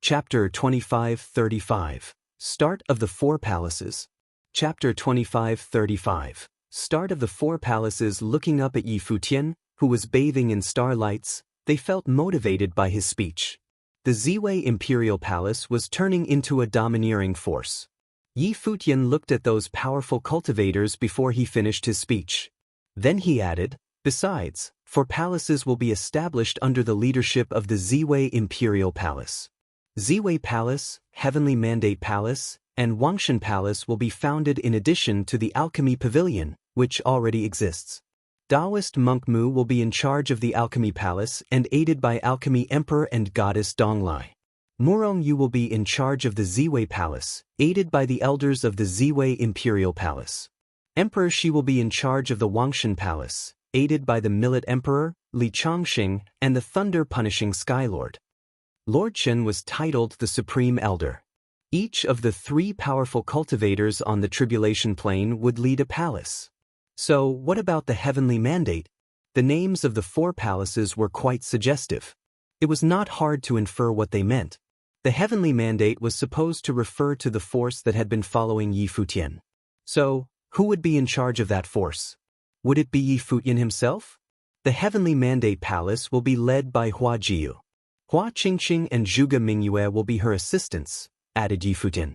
Chapter 25-35. Start of the Four Palaces. Chapter 25-35. Start of the Four Palaces. Looking up at Yi Futian, who was bathing in starlights, they felt motivated by his speech. The Ziwei Imperial Palace was turning into a domineering force. Yi Futian looked at those powerful cultivators before he finished his speech. Then he added, "Besides, four palaces will be established under the leadership of the Ziwei Imperial Palace. Ziwei Palace, Heavenly Mandate Palace, and Wangshan Palace will be founded in addition to the Alchemy Pavilion, which already exists. Taoist Monk Mu will be in charge of the Alchemy Palace and aided by Alchemy Emperor and Goddess Donglai. Murong Yu will be in charge of the Ziwei Palace, aided by the elders of the Ziwei Imperial Palace. Emperor Shi will be in charge of the Wangshan Palace, aided by the Millet Emperor, Li Chongxing, and the Thunder-Punishing Skylord. Lord Chen was titled the Supreme Elder. Each of the three powerful cultivators on the Tribulation Plane would lead a palace. So, what about the Heavenly Mandate? The names of the four palaces were quite suggestive. It was not hard to infer what they meant. The Heavenly Mandate was supposed to refer to the force that had been following Yi Futian. So, who would be in charge of that force? Would it be Yi Futian himself? The Heavenly Mandate Palace will be led by Hua Jiyu. Hua Qingqing and Zhuge Mingyue will be her assistants, added Yi Futian.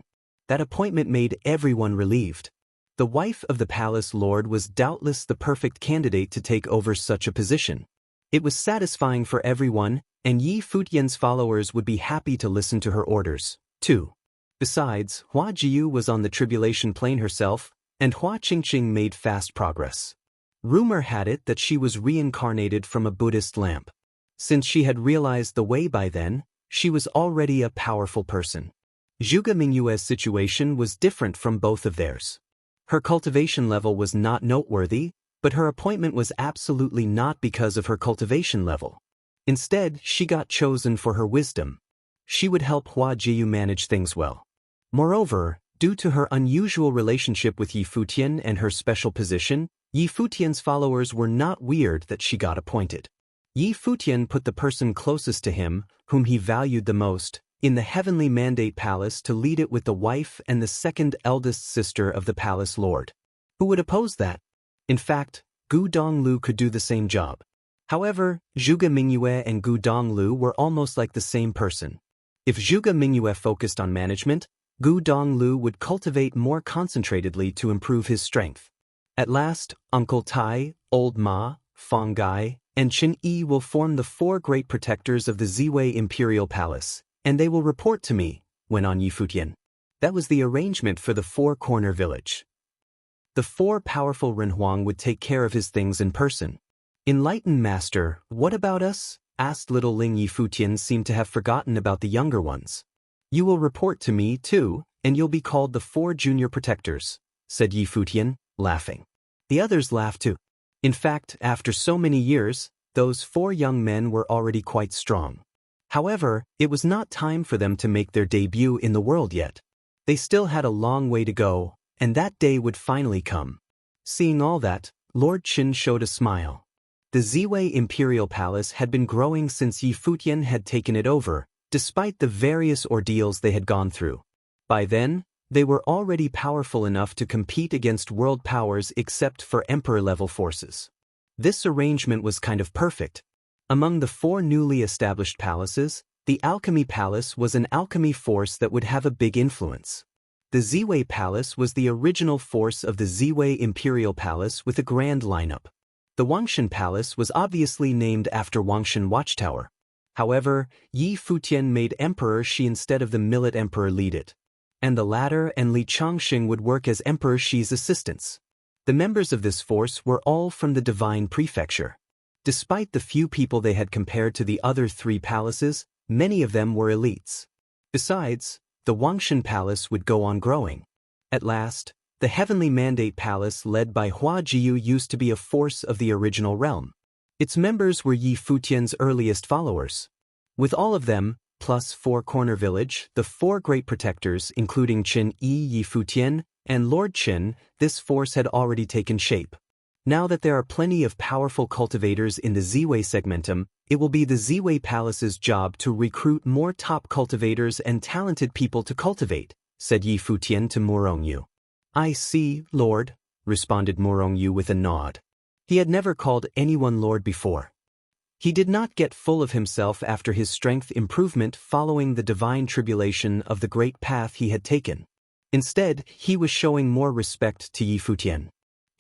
That appointment made everyone relieved. The wife of the palace lord was doubtless the perfect candidate to take over such a position. It was satisfying for everyone, and Yi Futian's followers would be happy to listen to her orders, too. Besides, Hua Jiyu was on the Tribulation Plane herself, and Hua Qingqing made fast progress. Rumor had it that she was reincarnated from a Buddhist lamp. Since she had realized the way by then, she was already a powerful person. Zhuge Mingyue's situation was different from both of theirs. Her cultivation level was not noteworthy, but her appointment was absolutely not because of her cultivation level. Instead, she got chosen for her wisdom. She would help Hua Jiyu manage things well. Moreover, due to her unusual relationship with Yi Futian and her special position, Yi Futian's followers were not weird that she got appointed. Yi Futian put the person closest to him, whom he valued the most, in the Heavenly Mandate Palace to lead it with the wife and the second eldest sister of the palace lord. Who would oppose that? In fact, Gu Donglu could do the same job. However, Zhuge Mingyue and Gu Donglu were almost like the same person. If Zhuge Mingyue focused on management, Gu Donglu would cultivate more concentratedly to improve his strength. At last, Uncle Tai, Old Ma, Fong Gai, and Qin Yi will form the four great protectors of the Ziwei Imperial Palace, and they will report to me, went on Yi Futian. That was the arrangement for the four-corner village. The four powerful Renhuang would take care of his things in person. Enlightened Master, what about us? Asked little Ling. Yi Futian seemed to have forgotten about the younger ones. You will report to me, too, and you'll be called the four junior protectors, said Yi Futian, laughing. The others laughed too. In fact, after so many years, those four young men were already quite strong. However, it was not time for them to make their debut in the world yet. They still had a long way to go, and that day would finally come. Seeing all that, Lord Qin showed a smile. The Ziwei Imperial Palace had been growing since Yi Futian had taken it over, despite the various ordeals they had gone through. By then, they were already powerful enough to compete against world powers except for emperor-level forces. This arrangement was kind of perfect. Among the four newly established palaces, the Alchemy Palace was an alchemy force that would have a big influence. The Ziwei Palace was the original force of the Ziwei Imperial Palace with a grand lineup. The Wangshan Palace was obviously named after Wangshan Watchtower. However, Yi Futian made Emperor Shi instead of the Millet Emperor lead it. And the latter and Li Chongxing would work as Emperor Shi's assistants. The members of this force were all from the Divine Prefecture. Despite the few people they had compared to the other three palaces, many of them were elites. Besides, the Wangshan Palace would go on growing. At last, the Heavenly Mandate Palace led by Hua Jiyu used to be a force of the original realm. Its members were Yi Futian's earliest followers. With all of them, plus Four Corner Village, the four great protectors including Qin Yi, Yi Futian, and Lord Qin, this force had already taken shape. Now that there are plenty of powerful cultivators in the Ziwei segmentum, it will be the Ziwei Palace's job to recruit more top cultivators and talented people to cultivate, said Yi Futian to Morongyu. I see, Lord, responded Morongyu with a nod. He had never called anyone Lord before. He did not get full of himself after his strength improvement following the divine tribulation of the great path he had taken. Instead, he was showing more respect to Yi Futian.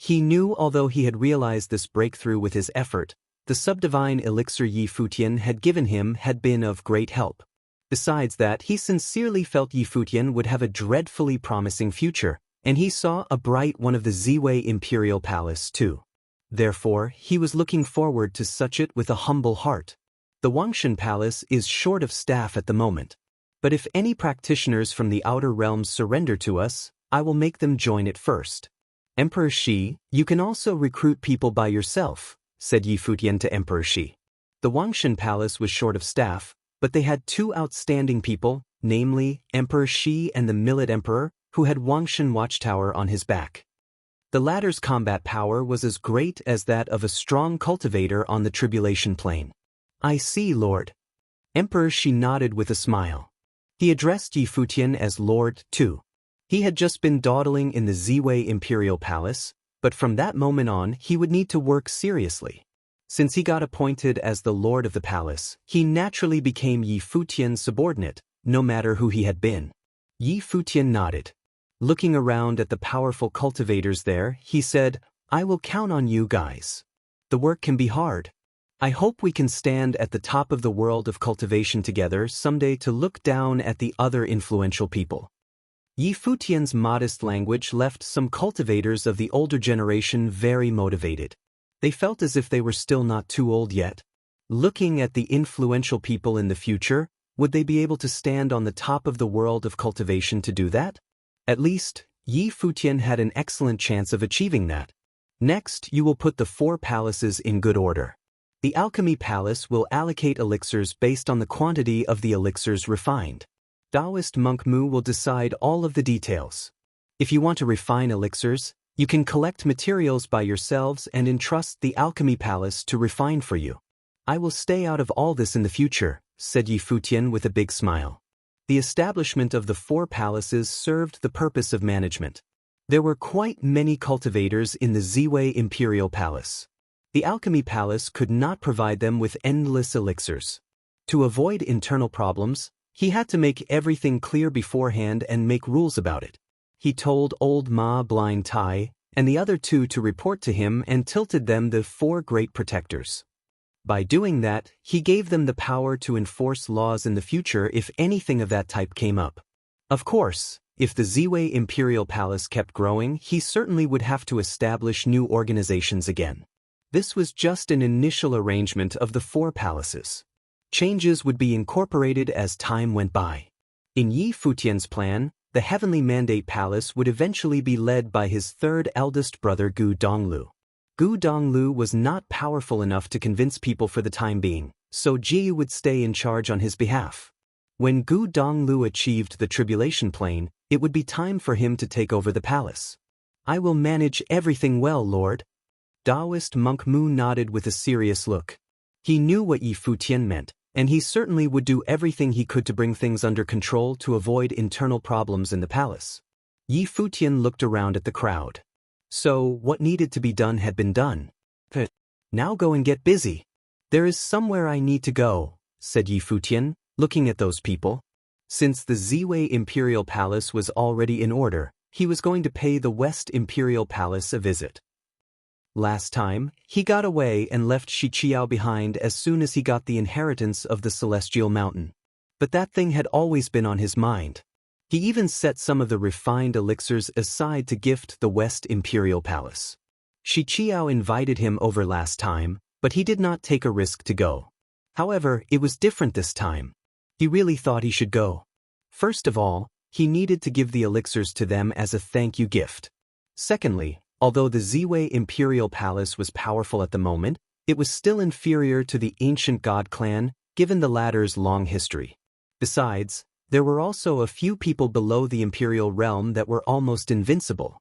He knew, although he had realized this breakthrough with his effort, the subdivine elixir Yi Futian had given him had been of great help. Besides that, he sincerely felt Yi Futian would have a dreadfully promising future, and he saw a bright one of the Ziwei Imperial Palace too. Therefore, he was looking forward to such it with a humble heart. The Wangshan Palace is short of staff at the moment. But if any practitioners from the outer realms surrender to us, I will make them join it first. Emperor Shi, you can also recruit people by yourself, said Yi Futian to Emperor Shi. The Wangshan Palace was short of staff, but they had two outstanding people, namely, Emperor Shi and the Millet Emperor, who had Wangshan Watchtower on his back. The latter's combat power was as great as that of a strong cultivator on the tribulation plane. I see, Lord. Emperor Shi nodded with a smile. He addressed Yi Futian as Lord, too. He had just been dawdling in the Ziwei Imperial Palace, but from that moment on he would need to work seriously. Since he got appointed as the Lord of the Palace, he naturally became Yi Futian's subordinate, no matter who he had been. Yi Futian nodded. Looking around at the powerful cultivators there, he said, I will count on you guys. The work can be hard. I hope we can stand at the top of the world of cultivation together someday to look down at the other influential people. Yi Futian's modest language left some cultivators of the older generation very motivated. They felt as if they were still not too old yet. Looking at the influential people in the future, would they be able to stand on the top of the world of cultivation to do that? At least, Yi Futian had an excellent chance of achieving that. Next, you will put the 4 palaces in good order. The Alchemy Palace will allocate elixirs based on the quantity of the elixirs refined. Taoist monk Mu will decide all of the details. If you want to refine elixirs, you can collect materials by yourselves and entrust the Alchemy Palace to refine for you. I will stay out of all this in the future, said Yi Futian with a big smile. The establishment of the 4 palaces served the purpose of management. There were quite many cultivators in the Ziwei Imperial Palace. The Alchemy Palace could not provide them with endless elixirs. To avoid internal problems, he had to make everything clear beforehand and make rules about it. He told old Ma Blind Tai and the other 2 to report to him and tilted them the 4 great protectors. By doing that, he gave them the power to enforce laws in the future if anything of that type came up. Of course, if the Ziwei Imperial Palace kept growing, he certainly would have to establish new organizations again. This was just an initial arrangement of the 4 palaces. Changes would be incorporated as time went by. In Yi Futian's plan, the Heavenly Mandate Palace would eventually be led by his 3rd eldest brother Gu Donglu. Gu Donglu was not powerful enough to convince people for the time being, so Ji would stay in charge on his behalf. When Gu Donglu achieved the tribulation plane, it would be time for him to take over the palace. I will manage everything well, Lord. Taoist monk Mu nodded with a serious look. He knew what Yi Futian meant, and he certainly would do everything he could to bring things under control to avoid internal problems in the palace. Yi Futian looked around at the crowd. So, what needed to be done had been done. Now go and get busy. There is somewhere I need to go, said Yi Futian, looking at those people. Since the Ziwei Imperial Palace was already in order, he was going to pay the West Imperial Palace a visit. Last time, he got away and left Shiqiao behind as soon as he got the inheritance of the Celestial Mountain. But that thing had always been on his mind. He even set some of the refined elixirs aside to gift the West Imperial Palace. Shiqiao invited him over last time, but he did not take a risk to go. However, it was different this time. He really thought he should go. First of all, he needed to give the elixirs to them as a thank you gift. Secondly, although the Ziwei Imperial Palace was powerful at the moment, it was still inferior to the ancient god clan, given the latter's long history. Besides, there were also a few people below the imperial realm that were almost invincible.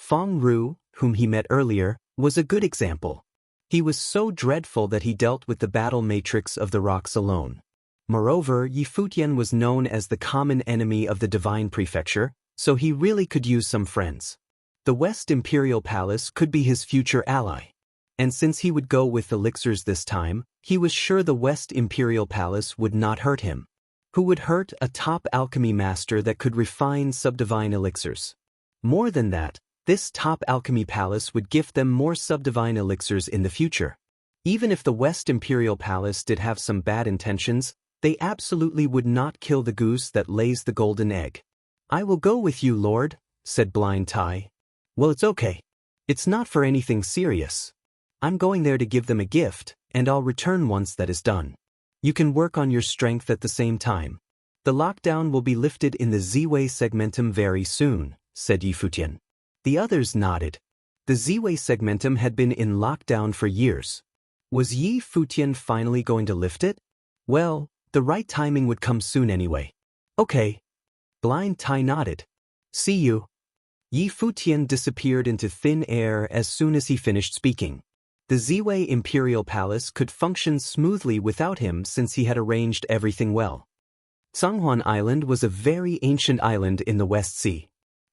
Feng Ru, whom he met earlier, was a good example. He was so dreadful that he dealt with the battle matrix of the rocks alone. Moreover, Yi Futian was known as the common enemy of the Divine Prefecture, so he really could use some friends. The West Imperial Palace could be his future ally. And since he would go with elixirs this time, he was sure the West Imperial Palace would not hurt him. Who would hurt a top alchemy master that could refine subdivine elixirs? More than that, this top alchemy palace would gift them more subdivine elixirs in the future. Even if the West Imperial Palace did have some bad intentions, they absolutely would not kill the goose that lays the golden egg. "I will go with you, Lord," said Blind Tai. "Well, it's okay. It's not for anything serious. I'm going there to give them a gift, and I'll return once that is done. You can work on your strength at the same time. The lockdown will be lifted in the Ziwei segmentum very soon," said Yi Futian. The others nodded. The Ziwei segmentum had been in lockdown for years. Was Yi Futian finally going to lift it? Well, the right timing would come soon anyway. Okay. Blind Tai nodded. "See you." Yi Futian disappeared into thin air as soon as he finished speaking. The Ziwei Imperial Palace could function smoothly without him since he had arranged everything well. Zhanghuan Island was a very ancient island in the West Sea.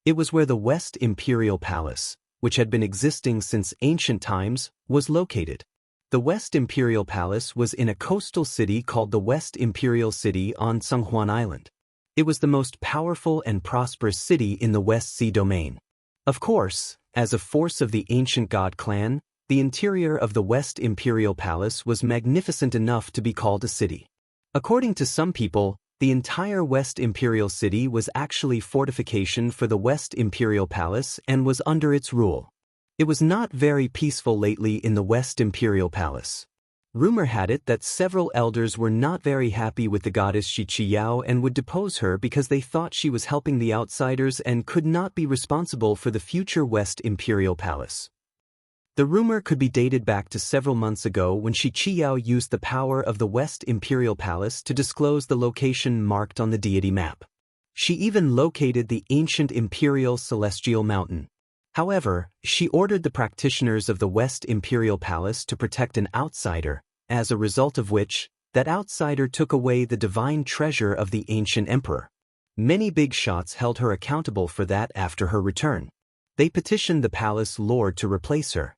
It was where the West Imperial Palace, which had been existing since ancient times, was located. The West Imperial Palace was in a coastal city called the West Imperial City on Zhanghuan Island. It was the most powerful and prosperous city in the West Sea domain. Of course, as a force of the ancient god clan, the interior of the West Imperial Palace was magnificent enough to be called a city. According to some people, the entire West Imperial City was actually fortification for the West Imperial Palace and was under its rule. It was not very peaceful lately in the West Imperial Palace. Rumor had it that several elders were not very happy with the goddess Shi Qiyao and would depose her because they thought she was helping the outsiders and could not be responsible for the future West Imperial Palace. The rumor could be dated back to several months ago when Shi Qiyao used the power of the West Imperial Palace to disclose the location marked on the deity map. She even located the ancient Imperial Celestial Mountain. However, she ordered the practitioners of the West Imperial Palace to protect an outsider, as a result of which, that outsider took away the divine treasure of the ancient emperor. Many big shots held her accountable for that after her return. They petitioned the palace lord to replace her.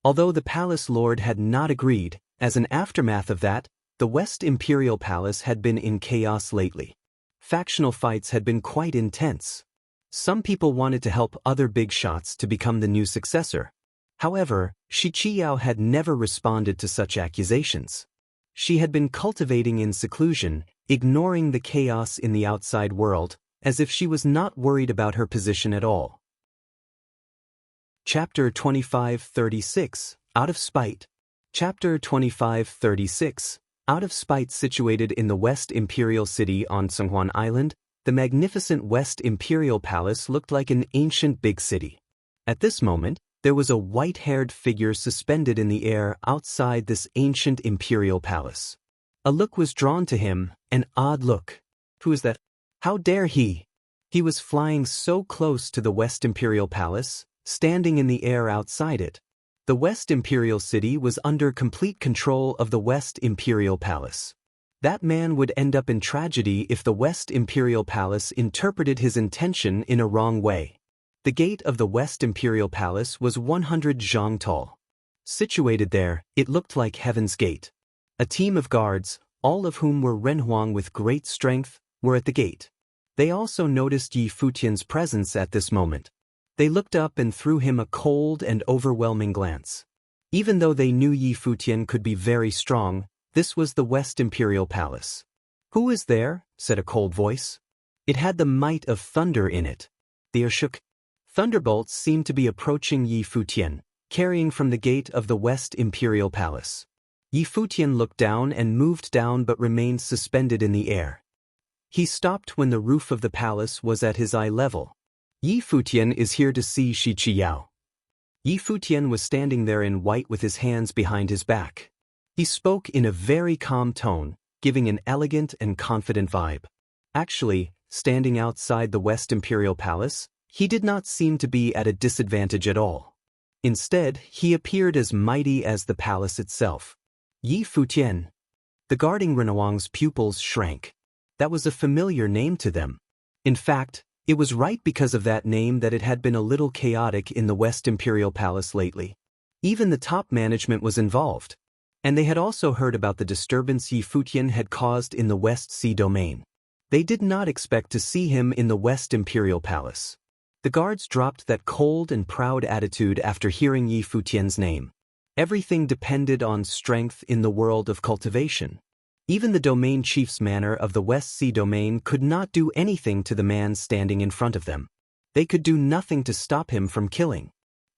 Although the palace lord had not agreed, as an aftermath of that, the West Imperial Palace had been in chaos lately. Factional fights had been quite intense. Some people wanted to help other big shots to become the new successor. However, Shi Qiyao had never responded to such accusations. She had been cultivating in seclusion, ignoring the chaos in the outside world, as if she was not worried about her position at all. Chapter 2536, Out of Spite. Chapter 2536, Out of Spite. Situated in the West Imperial City on Zhanghuan Island, the magnificent West Imperial Palace looked like an ancient big city. At this moment, there was a white-haired figure suspended in the air outside this ancient imperial palace. A look was drawn to him, an odd look. Who is that? How dare he? He was flying so close to the West Imperial Palace, standing in the air outside it. The West Imperial City was under complete control of the West Imperial Palace. That man would end up in tragedy if the West Imperial Palace interpreted his intention in a wrong way. The gate of the West Imperial Palace was 100 zhang tall. Situated there, it looked like Heaven's Gate. A team of guards, all of whom were Renhuang with great strength, were at the gate. They also noticed Yi Futian's presence at this moment. They looked up and threw him a cold and overwhelming glance. Even though they knew Yi Futian could be very strong, this was the West Imperial Palace. "Who is there?" said a cold voice. It had the might of thunder in it. The air shook. Thunderbolts seemed to be approaching Yi Futian, carrying from the gate of the West Imperial Palace. Yi Futian looked down and moved down but remained suspended in the air. He stopped when the roof of the palace was at his eye level. "Yi Futian is here to see Shi Qiyao." Yi Futian was standing there in white with his hands behind his back. He spoke in a very calm tone, giving an elegant and confident vibe. Actually, standing outside the West Imperial Palace, He did not seem to be at a disadvantage at all. Instead, he appeared as mighty as the palace itself. Yi Futian. The guarding Renhuang's pupils shrank. That was a familiar name to them. In fact, it was right because of that name that it had been a little chaotic in the West Imperial Palace lately. Even the top management was involved. And they had also heard about the disturbance Yi Futian had caused in the West Sea domain. They did not expect to see him in the West Imperial Palace. The guards dropped that cold and proud attitude after hearing Yi Futian's name. Everything depended on strength in the world of cultivation. Even the domain chief's manor of the West Sea domain could not do anything to the man standing in front of them. They could do nothing to stop him from killing.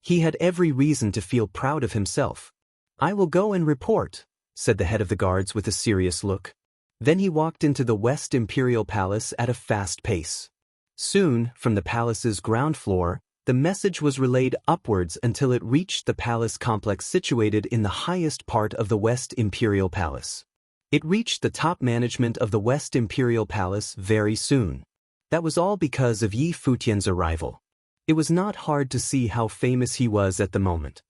He had every reason to feel proud of himself. "I will go and report," said the head of the guards with a serious look. Then he walked into the West Imperial Palace at a fast pace. Soon, from the palace's ground floor, the message was relayed upwards until it reached the palace complex situated in the highest part of the West Imperial Palace. It reached the top management of the West Imperial Palace very soon. That was all because of Yi Futian's arrival. It was not hard to see how famous he was at the moment.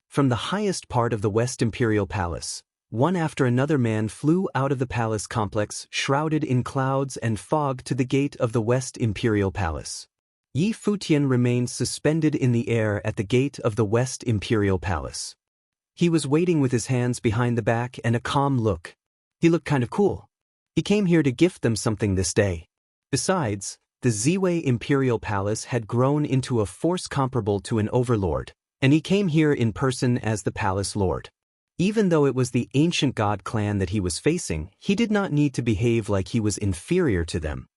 From the highest part of the West Imperial Palace, one after another man flew out of the palace complex shrouded in clouds and fog to the gate of the West Imperial Palace. Yi Futian remained suspended in the air at the gate of the West Imperial Palace. He was waiting with his hands behind the back and a calm look. He looked kind of cool. He came here to gift them something this day. Besides, the Ziwei Imperial Palace had grown into a force comparable to an overlord, and he came here in person as the palace lord. Even though it was the ancient god clan that he was facing, he did not need to behave like he was inferior to them.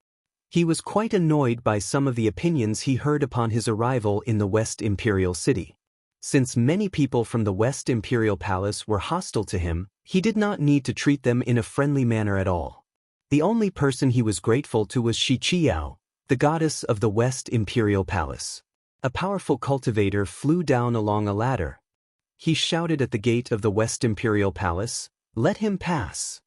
He was quite annoyed by some of the opinions he heard upon his arrival in the West Imperial City. Since many people from the West Imperial Palace were hostile to him, he did not need to treat them in a friendly manner at all. The only person he was grateful to was Shiqiao, the goddess of the West Imperial Palace. A powerful cultivator flew down along a ladder. He shouted at the gate of the West Imperial Palace, "Let him pass."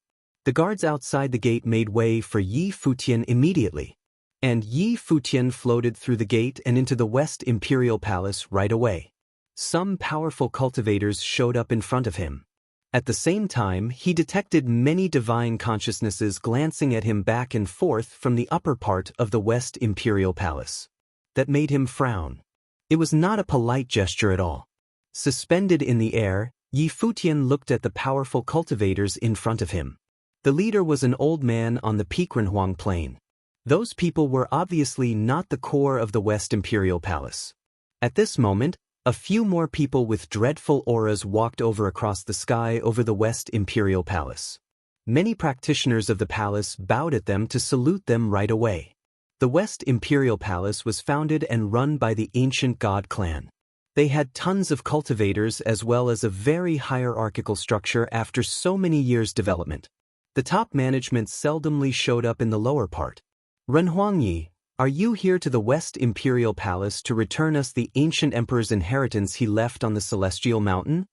The guards outside the gate made way for Yi Futian immediately, and Yi Futian floated through the gate and into the West Imperial Palace right away. Some powerful cultivators showed up in front of him. At the same time, he detected many divine consciousnesses glancing at him back and forth from the upper part of the West Imperial Palace. That made him frown. It was not a polite gesture at all. Suspended in the air, Yi Futian looked at the powerful cultivators in front of him. The leader was an old man on the Renhuang plain. Those people were obviously not the core of the West Imperial Palace. At this moment, a few more people with dreadful auras walked over across the sky over the West Imperial Palace. Many practitioners of the palace bowed at them to salute them right away. The West Imperial Palace was founded and run by the ancient god clan. They had tons of cultivators as well as a very hierarchical structure after so many years' development. The top management seldomly showed up in the lower part. "Renhuangyi, are you here to the West Imperial Palace to return us the ancient emperor's inheritance he left on the Celestial Mountain?"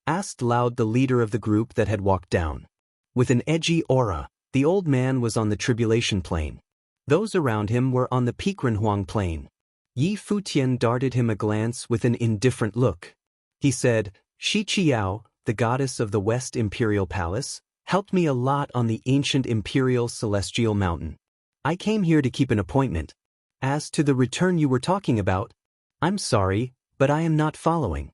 asked loud the leader of the group that had walked down. With an edgy aura, the old man was on the Tribulation Plane. Those around him were on the Renhuang Plane. Yi Futian darted him a glance with an indifferent look. He said, "Shiqiao, the goddess of the West Imperial Palace, helped me a lot on the ancient Imperial Celestial Mountain. I came here to keep an appointment. As to the return you were talking about, I'm sorry, but I am not following."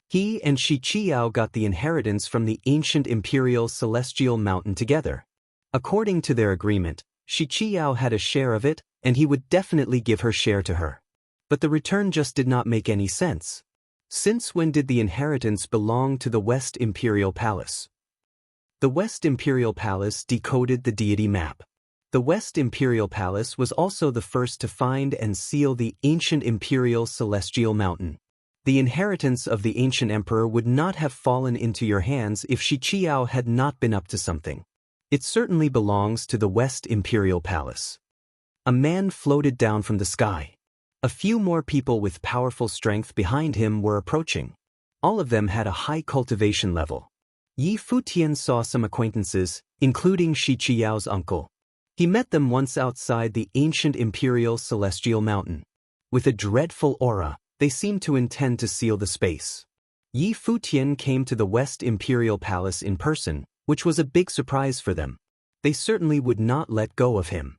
He and Shiqiao got the inheritance from the ancient Imperial Celestial Mountain together. According to their agreement, Shiqiao had a share of it, and he would definitely give her share to her. But the return just did not make any sense. Since when did the inheritance belong to the West Imperial Palace? The West Imperial Palace decoded the deity map. The West Imperial Palace was also the first to find and seal the ancient Imperial Celestial Mountain. The inheritance of the ancient emperor would not have fallen into your hands if Shiqiao had not been up to something. It certainly belongs to the West Imperial Palace. A man floated down from the sky. A few more people with powerful strength behind him were approaching. All of them had a high cultivation level. Yi Futian saw some acquaintances, including Shiqiao's uncle. He met them once outside the ancient Imperial Celestial Mountain. With a dreadful aura, they seemed to intend to seal the space. Yi Futian came to the West Imperial Palace in person, which was a big surprise for them. They certainly would not let go of him.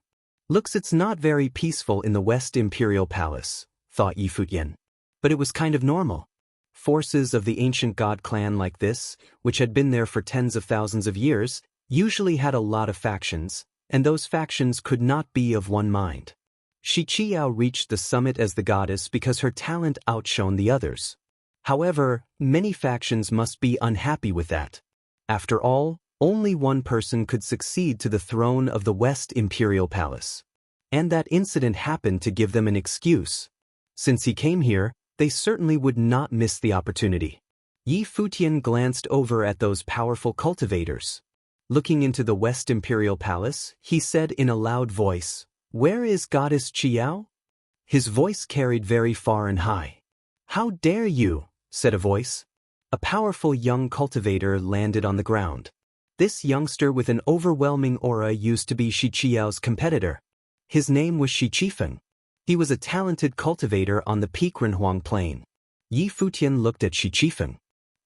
Looks it's not very peaceful in the West Imperial Palace, thought Yi Futian. But it was kind of normal. Forces of the ancient god clan like this, which had been there for tens of thousands of years, usually had a lot of factions, and those factions could not be of one mind. Shi Qiao reached the summit as the goddess because her talent outshone the others. However, many factions must be unhappy with that. After all, only one person could succeed to the throne of the West Imperial Palace. And that incident happened to give them an excuse. Since he came here, they certainly would not miss the opportunity. Yi Futian glanced over at those powerful cultivators. Looking into the West Imperial Palace, he said in a loud voice, "Where is Goddess Qiao?" His voice carried very far and high. "How dare you?" said a voice. A powerful young cultivator landed on the ground. This youngster with an overwhelming aura used to be Shi Qiao's competitor. His name was Shi Qifeng. He was a talented cultivator on the peak Renhuang Plain. Yi Futian looked at Shi Qifeng.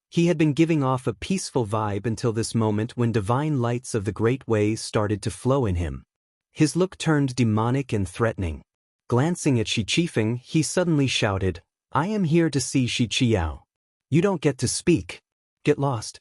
He had been giving off a peaceful vibe until this moment when divine lights of the Great Way started to flow in him. His look turned demonic and threatening. Glancing at Shi Qifeng, he suddenly shouted, "I am here to see Shi Qiao. You don't get to speak. Get lost."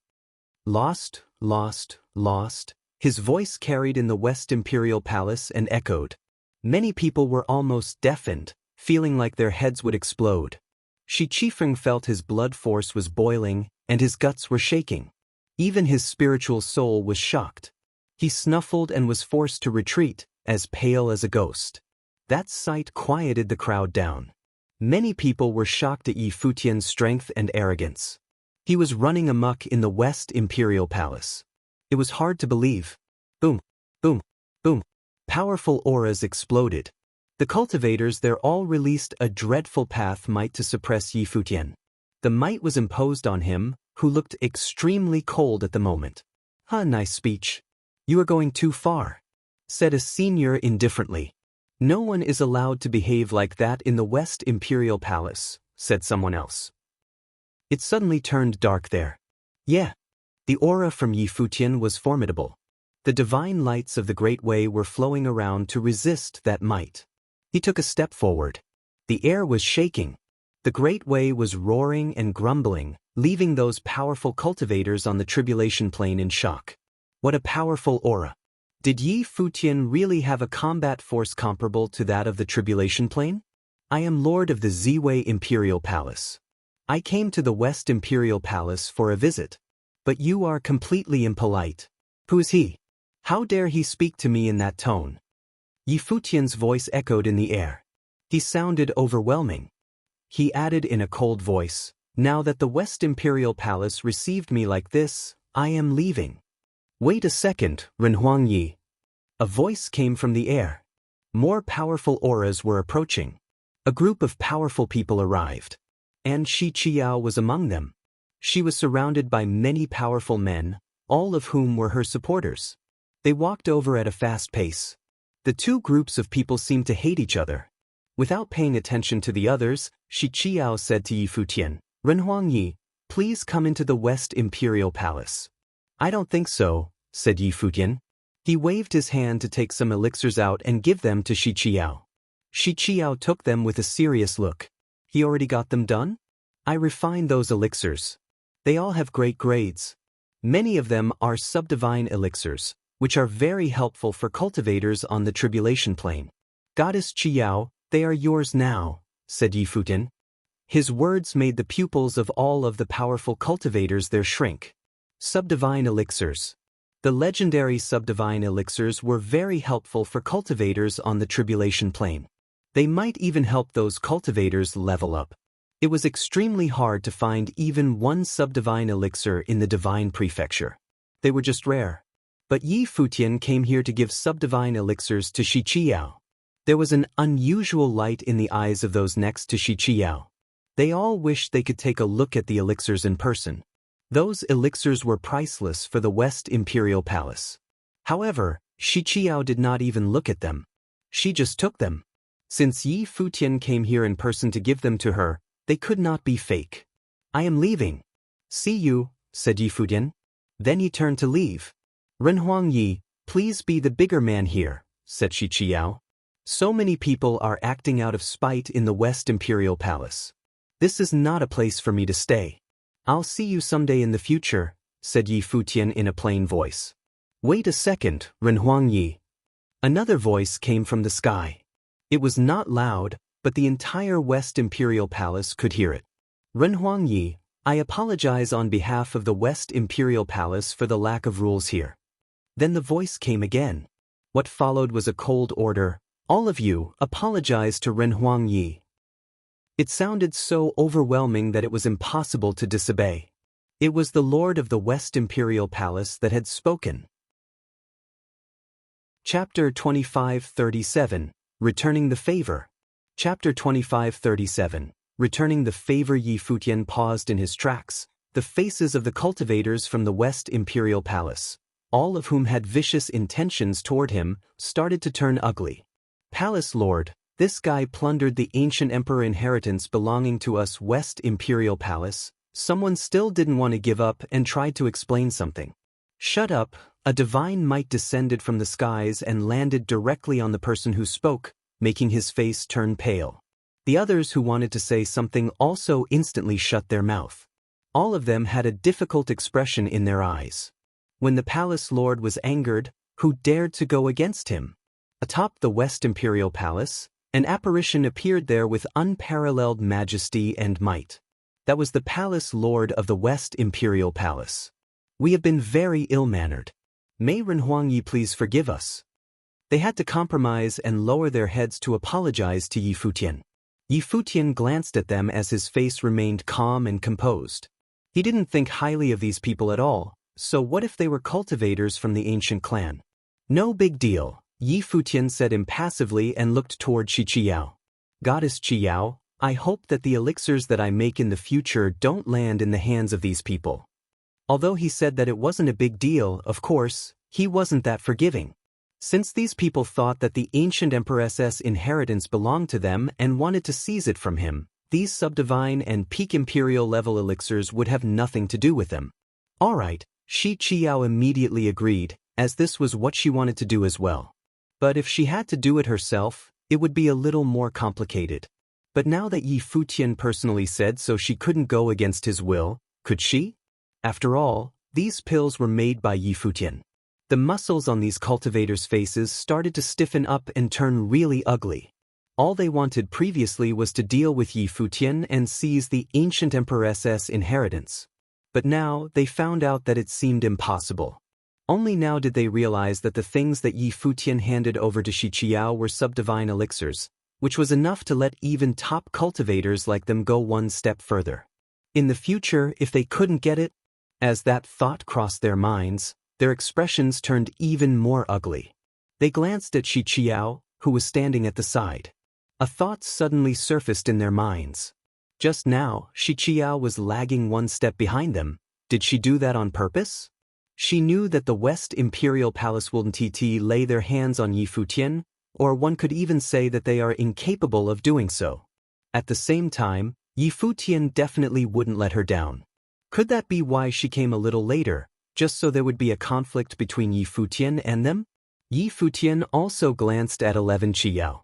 Lost, lost, lost. His voice carried in the West Imperial Palace and echoed. Many people were almost deafened, feeling like their heads would explode. Shi Qifeng felt his blood force was boiling, and his guts were shaking. Even his spiritual soul was shocked. He snuffled and was forced to retreat, as pale as a ghost. That sight quieted the crowd down. Many people were shocked at Yi Futian's strength and arrogance. He was running amok in the West Imperial Palace. It was hard to believe. Boom, boom, boom. Powerful auras exploded. The cultivators there all released a dreadful path might to suppress Yi Futian. The might was imposed on him, who looked extremely cold at the moment. Nice speech. You are going too far," said a senior indifferently. "No one is allowed to behave like that in the West Imperial Palace," said someone else. It suddenly turned dark there. Yeah. The aura from Yi Futian was formidable. The divine lights of the Great Way were flowing around to resist that might. He took a step forward. The air was shaking. The Great Way was roaring and grumbling, leaving those powerful cultivators on the tribulation plane in shock. What a powerful aura. Did Yi Futian really have a combat force comparable to that of the tribulation plane? "I am Lord of the Ziwei Imperial Palace. I came to the West Imperial Palace for a visit. But you are completely impolite. Who is he? How dare he speak to me in that tone?" Yi Futian's voice echoed in the air. He sounded overwhelming. He added in a cold voice, "Now that the West Imperial Palace received me like this, I am leaving." "Wait a second, Renhuang Yi." A voice came from the air. More powerful auras were approaching. A group of powerful people arrived. And Shi Qiao was among them. She was surrounded by many powerful men, all of whom were her supporters. They walked over at a fast pace. The two groups of people seemed to hate each other. Without paying attention to the others, Shi Qiao said to Yi Futian, "Renhuang Yi, please come into the West Imperial Palace." "I don't think so," said Yi Futian. He waved his hand to take some elixirs out and give them to Shi Qiao. Shi Qiao took them with a serious look. "He already got them done? I refined those elixirs. They all have great grades. Many of them are subdivine elixirs, which are very helpful for cultivators on the tribulation plane. Goddess Qiao, they are yours now," said Yi Futian. His words made the pupils of all of the powerful cultivators there shrink. Subdivine elixirs. The legendary subdivine elixirs were very helpful for cultivators on the tribulation plane. They might even help those cultivators level up. It was extremely hard to find even one subdivine elixir in the divine prefecture. They were just rare. But Yi Futian came here to give subdivine elixirs to Shi Qiao. There was an unusual light in the eyes of those next to Shi Qiao. They all wished they could take a look at the elixirs in person. Those elixirs were priceless for the West Imperial Palace. However, Shi Qiao did not even look at them. She just took them. Since Yi Futian came here in person to give them to her, they could not be fake. I am leaving. See you, said Yi Futian. Then he turned to leave. Renhuang Yi, please be the bigger man here, said Shi Qiao. So many people are acting out of spite in the West Imperial Palace. This is not a place for me to stay. I'll see you someday in the future, said Yi Futian in a plain voice. Wait a second, Renhuang Yi. Another voice came from the sky. It was not loud, but the entire West Imperial Palace could hear it. Renhuang Yi, I apologize on behalf of the West Imperial Palace for the lack of rules here. Then the voice came again. What followed was a cold order. All of you, apologize to Renhuang Yi. It sounded so overwhelming that it was impossible to disobey. It was the Lord of the West Imperial Palace that had spoken. Chapter 2537, Returning the Favor. Chapter 2537, Returning the Favor. Yi Futian paused in his tracks. The faces of the cultivators from the West Imperial Palace, all of whom had vicious intentions toward him, started to turn ugly. Palace Lord, this guy plundered the ancient emperor inheritance belonging to us. West Imperial Palace. Someone still didn't want to give up and tried to explain something. Shut up. A divine might descended from the skies and landed directly on the person who spoke, making his face turn pale. The others who wanted to say something also instantly shut their mouth. All of them had a difficult expression in their eyes. When the palace lord was angered, who dared to go against him? Atop the West Imperial Palace, an apparition appeared there with unparalleled majesty and might. That was the palace lord of the West Imperial Palace. We have been very ill-mannered. May Renhuang Yi please forgive us. They had to compromise and lower their heads to apologize to Yi Futian. Yi Futian glanced at them as his face remained calm and composed. He didn't think highly of these people at all, so what if they were cultivators from the ancient clan? No big deal, Yi Futian said impassively and looked toward Shi Qiao. Goddess Qiao, I hope that the elixirs that I make in the future don't land in the hands of these people. Although he said that it wasn't a big deal, of course, he wasn't that forgiving. Since these people thought that the ancient empress's inheritance belonged to them and wanted to seize it from him, these subdivine and peak imperial level elixirs would have nothing to do with them. Alright, Shi Qiao immediately agreed, as this was what she wanted to do as well. But if she had to do it herself, it would be a little more complicated. But now that Yi Futian personally said so, she couldn't go against his will, could she? After all, these pills were made by Yi Futian. The muscles on these cultivators' faces started to stiffen up and turn really ugly. All they wanted previously was to deal with Yi Futian and seize the ancient empress's inheritance. But now they found out that it seemed impossible. Only now did they realize that the things that Yi Futian handed over to Shi Qiao were subdivine elixirs, which was enough to let even top cultivators like them go one step further. In the future, if they couldn't get it, as that thought crossed their minds, their expressions turned even more ugly. They glanced at Shi Qiao, who was standing at the side. A thought suddenly surfaced in their minds. Just now, Shi Qiao was lagging one step behind them. Did she do that on purpose? She knew that the West Imperial Palace wouldn't lay their hands on Yi Futian, or one could even say that they are incapable of doing so. At the same time, Yi Futian definitely wouldn't let her down. Could that be why she came a little later, just so there would be a conflict between Yi Futian and them? Yi Futian also glanced at 11 Qiao.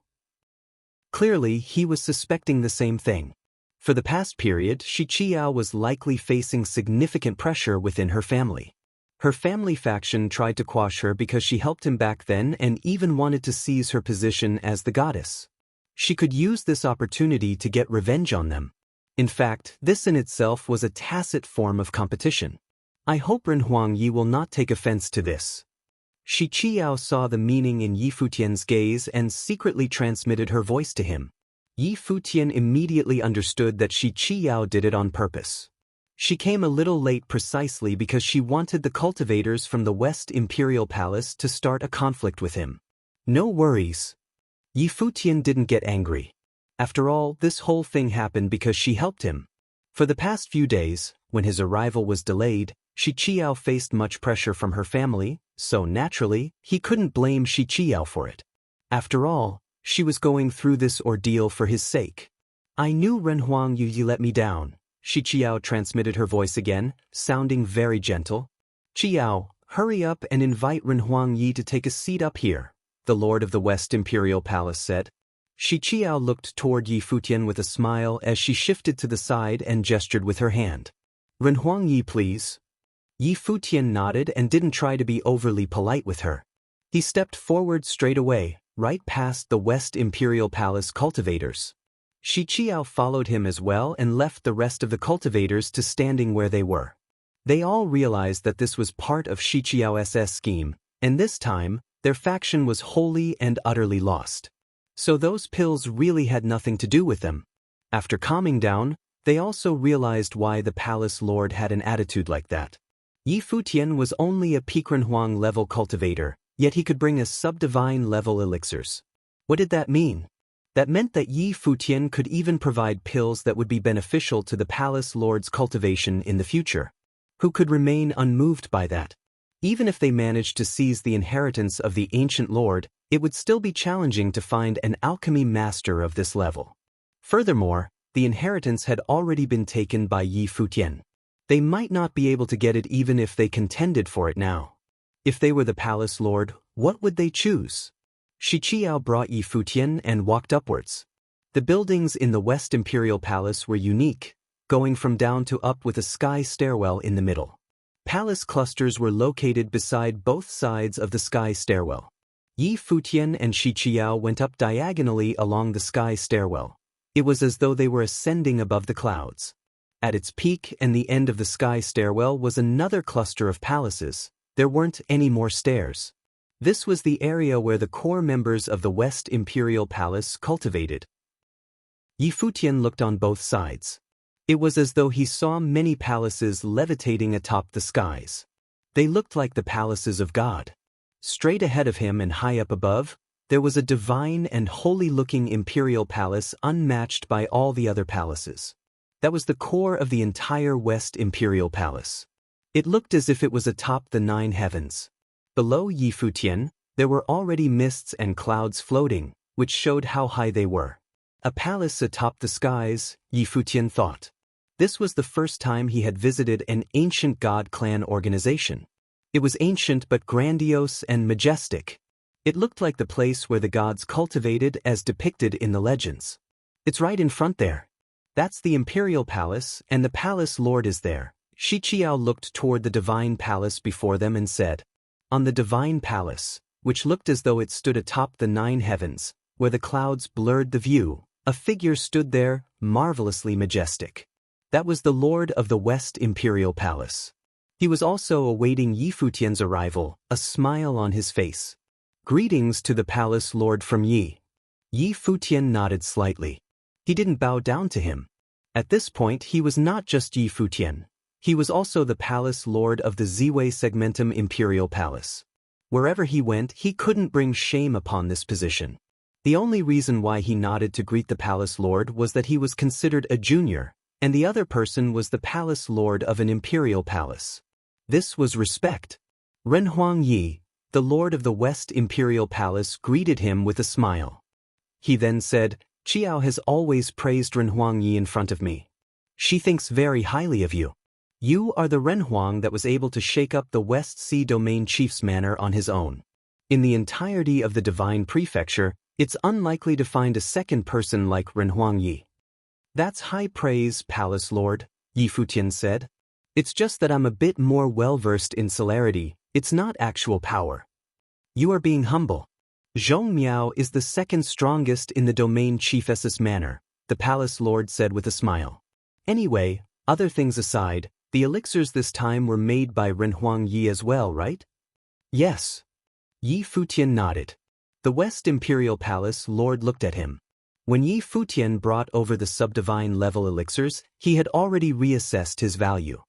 Clearly, he was suspecting the same thing. For the past period, Shi Qiao was likely facing significant pressure within her family. Her family faction tried to quash her because she helped him back then and even wanted to seize her position as the goddess. She could use this opportunity to get revenge on them. In fact, this in itself was a tacit form of competition. I hope Renhuang Yi will not take offense to this. Shi Qiao saw the meaning in Yi Futian's gaze and secretly transmitted her voice to him. Yi Futian immediately understood that Shi Qiao did it on purpose. She came a little late precisely because she wanted the cultivators from the West Imperial Palace to start a conflict with him. No worries. Yi Futian didn't get angry. After all, this whole thing happened because she helped him. For the past few days, when his arrival was delayed, Shi Qiao faced much pressure from her family, so naturally, he couldn't blame Shi Qiao for it. After all, She was going through this ordeal for his sake. I knew Renhuang Yi let me down. Shi Qiao transmitted her voice again, sounding very gentle. Qiao, hurry up and invite Renhuang Yi to take a seat up here, the Lord of the West Imperial Palace said. Shi Qiao looked toward Yi Futian with a smile as she shifted to the side and gestured with her hand. Renhuang Yi, please. Yi Futian nodded and didn't try to be overly polite with her. He stepped forward straight away, right past the West Imperial Palace cultivators. Shi Qiao followed him as well and left the rest of the cultivators to standing where they were. They all realized that this was part of Shi Qiao's scheme, and this time, their faction was wholly and utterly lost. So those pills really had nothing to do with them. After calming down, they also realized why the palace lord had an attitude like that. Yi Futian was only a Peakrenhuang level cultivator, yet he could bring us sub-divine level elixirs. What did that mean? That meant that Yi Futian could even provide pills that would be beneficial to the palace lord's cultivation in the future. Who could remain unmoved by that? Even if they managed to seize the inheritance of the ancient lord, it would still be challenging to find an alchemy master of this level. Furthermore, the inheritance had already been taken by Yi Futian. They might not be able to get it even if they contended for it now. If they were the palace lord, what would they choose? Shi Qiao brought Yi Futian and walked upwards. The buildings in the West Imperial Palace were unique, going from down to up with a sky stairwell in the middle. Palace clusters were located beside both sides of the sky stairwell. Yi Futian and Shi Qiao went up diagonally along the sky stairwell. It was as though they were ascending above the clouds. At its peak and the end of the sky stairwell was another cluster of palaces. There weren't any more stairs. This was the area where the core members of the West Imperial Palace cultivated. Yi Futian looked on both sides. It was as though he saw many palaces levitating atop the skies. They looked like the palaces of God. Straight ahead of him and high up above, there was a divine and holy-looking imperial palace unmatched by all the other palaces. That was the core of the entire West Imperial Palace. It looked as if it was atop the 9 heavens. Below Yi Futian, there were already mists and clouds floating, which showed how high they were. A palace atop the skies, Yi Futian thought. This was the first time he had visited an ancient god clan organization. It was ancient but grandiose and majestic. It looked like the place where the gods cultivated as depicted in the legends. It's right in front there. That's the Imperial Palace, and the Palace Lord is there. Shi Qiao looked toward the Divine Palace before them and said, on the Divine Palace, which looked as though it stood atop the 9 heavens, where the clouds blurred the view, a figure stood there, marvelously majestic. That was the Lord of the West Imperial Palace. He was also awaiting Yi Futian's arrival, a smile on his face. Greetings to the Palace Lord from Yi. Yi Futian nodded slightly. He didn't bow down to him. At this point he was not just Yi Futian. He was also the Palace Lord of the Ziwei Segmentum Imperial Palace. Wherever he went, he couldn't bring shame upon this position. The only reason why he nodded to greet the Palace Lord was that he was considered a junior, and the other person was the Palace Lord of an Imperial Palace. This was respect. Renhuang Yi, the Lord of the West Imperial Palace, greeted him with a smile. He then said, Qiao has always praised Renhuang Yi in front of me. She thinks very highly of you. You are the Renhuang that was able to shake up the West Sea Domain Chief's manor on his own. In the entirety of the Divine Prefecture, it's unlikely to find a second person like Renhuang Yi. That's high praise, Palace Lord, Yi Futian said. It's just that I'm a bit more well-versed in celerity, it's not actual power. You are being humble. Zhong Miao is the second strongest in the Domain Chiefess's manor, the Palace Lord said with a smile. Anyway, other things aside, the elixirs this time were made by Renhuang Yi as well, right? Yes. Yi Futian nodded. The West Imperial Palace Lord looked at him. When Yi Futian brought over the subdivine level elixirs, he had already reassessed his value.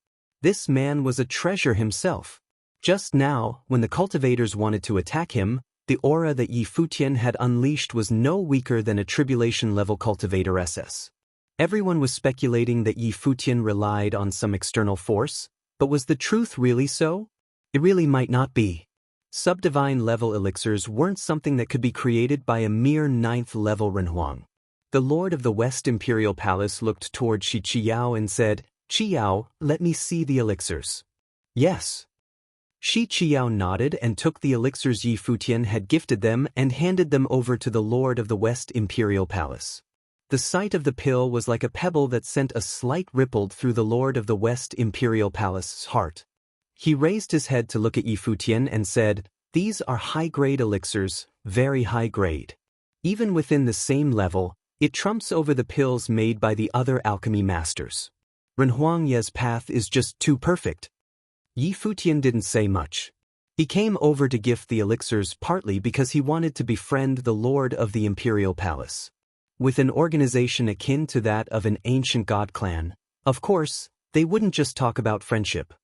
This man was a treasure himself. Just now, when the cultivators wanted to attack him, the aura that Yi Futian had unleashed was no weaker than a tribulation-level cultivator SS. Everyone was speculating that Yi Futian relied on some external force, but was the truth really so? It really might not be. Subdivine level elixirs weren't something that could be created by a mere 9th level Renhuang. The Lord of the West Imperial Palace looked toward Shi Qiao and said, "Qiao, let me see the elixirs." "Yes." Shi Qiao nodded and took the elixirs Yi Futian had gifted them and handed them over to the Lord of the West Imperial Palace. The sight of the pill was like a pebble that sent a slight ripple through the Lord of the West Imperial Palace's heart. He raised his head to look at Yi Futian and said, "These are high-grade elixirs, very high-grade. Even within the same level, it trumps over the pills made by the other alchemy masters. Renhuang Ye's path is just too perfect." Yi Futian didn't say much. He came over to gift the elixirs partly because he wanted to befriend the Lord of the Imperial Palace. With an organization akin to that of an ancient god clan, of course, they wouldn't just talk about friendship.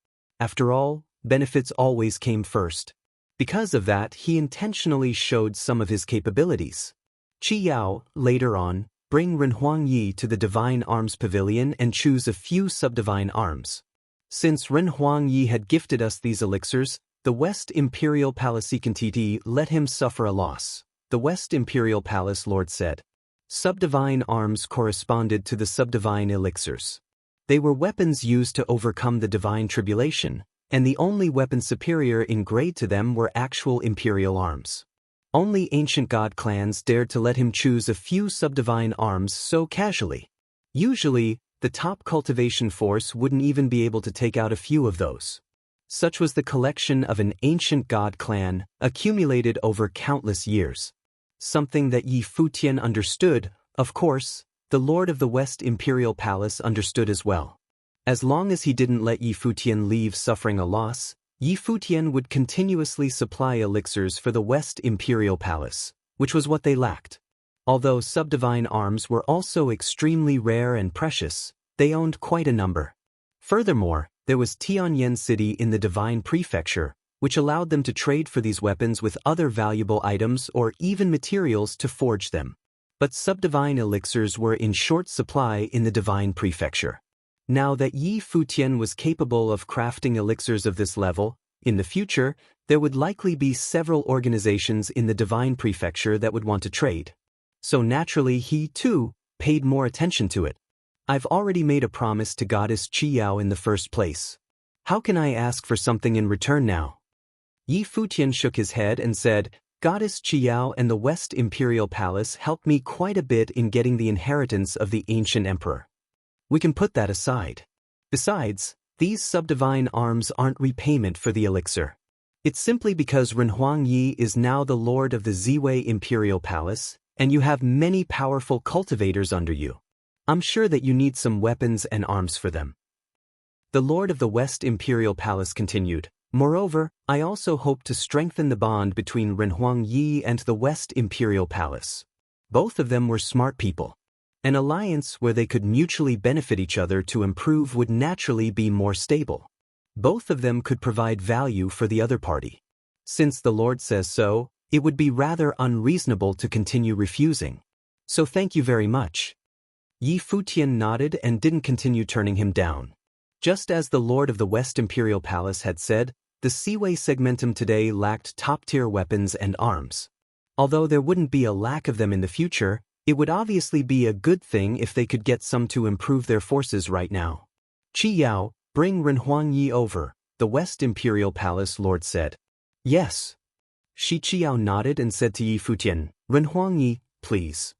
After all, benefits always came first. Because of that, he intentionally showed some of his capabilities. Qiao, later on, bring Renhuang Yi to the Divine Arms Pavilion and choose a few subdivine arms. Since Renhuang Yi had gifted us these elixirs, the West Imperial Palace Kantiti let him suffer a loss. The West Imperial Palace Lord said. Subdivine arms corresponded to the subdivine elixirs. They were weapons used to overcome the divine tribulation, and the only weapons superior in grade to them were actual imperial arms. Only ancient god clans dared to let him choose a few subdivine arms so casually. Usually, the top cultivation force wouldn't even be able to take out a few of those. Such was the collection of an ancient god clan, accumulated over countless years. Something that Yi Futian understood, of course, the Lord of the West Imperial Palace understood as well. As long as he didn't let Yi Futian leave suffering a loss, Yi Futian would continuously supply elixirs for the West Imperial Palace, which was what they lacked. Although subdivine arms were also extremely rare and precious, they owned quite a number. Furthermore, there was Tianyan City in the Divine Prefecture, which allowed them to trade for these weapons with other valuable items or even materials to forge them. But subdivine elixirs were in short supply in the Divine Prefecture. Now that Yi Futian was capable of crafting elixirs of this level, in the future, there would likely be several organizations in the Divine Prefecture that would want to trade. So naturally he, too, paid more attention to it. I've already made a promise to Goddess Qiao in the first place. How can I ask for something in return now? Yi Futian shook his head and said, Goddess Qiao and the West Imperial Palace helped me quite a bit in getting the inheritance of the ancient emperor. We can put that aside. Besides, these subdivine arms aren't repayment for the elixir. It's simply because Renhuang Yi is now the lord of the Ziwei Imperial Palace, and you have many powerful cultivators under you. I'm sure that you need some weapons and arms for them. The Lord of the West Imperial Palace continued, Moreover, I also hope to strengthen the bond between Renhuang Yi and the West Imperial Palace. Both of them were smart people. An alliance where they could mutually benefit each other to improve would naturally be more stable. Both of them could provide value for the other party. Since the Lord says so, it would be rather unreasonable to continue refusing. So thank you very much. Yi Futian nodded and didn't continue turning him down. Just as the Lord of the West Imperial Palace had said, the Seaway Segmentum today lacked top-tier weapons and arms. Although there wouldn't be a lack of them in the future, it would obviously be a good thing if they could get some to improve their forces right now. Qiao, bring Renhuang Yi over, the West Imperial Palace Lord said. Yes. Shi Qiao nodded and said to Yi Futian, Renhuang Yi, please.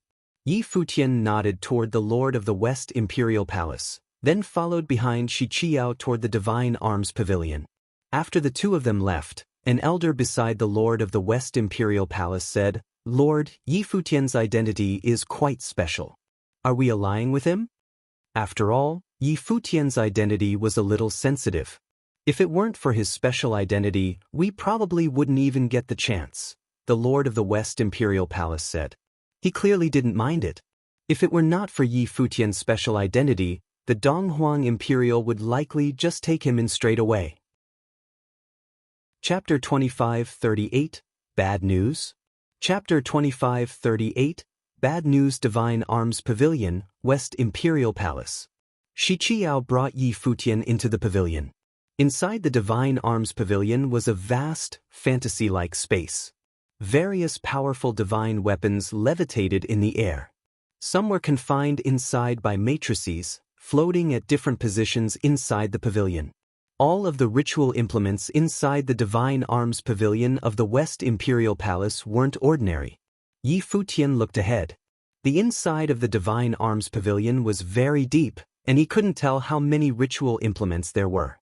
Yi Futian nodded toward the Lord of the West Imperial Palace, then followed behind Shi Qiao toward the Divine Arms Pavilion. After the two of them left, an elder beside the Lord of the West Imperial Palace said, Lord, Yi Futian's identity is quite special. Are we allying with him? After all, Yi Futian's identity was a little sensitive. If it weren't for his special identity, we probably wouldn't even get the chance, the Lord of the West Imperial Palace said. He clearly didn't mind it. If it were not for Yi Futian's special identity, the Donghuang Imperial would likely just take him in straight away. Chapter 25:38, Bad News? Chapter 25:38, Bad News Divine Arms Pavilion, West Imperial Palace. Shi Qiao brought Yi Futian into the pavilion. Inside the Divine Arms Pavilion was a vast, fantasy-like space. Various powerful divine weapons levitated in the air. Some were confined inside by matrices, floating at different positions inside the pavilion. All of the ritual implements inside the Divine Arms Pavilion of the West Imperial Palace weren't ordinary. Yi Futian looked ahead. The inside of the Divine Arms Pavilion was very deep, and he couldn't tell how many ritual implements there were.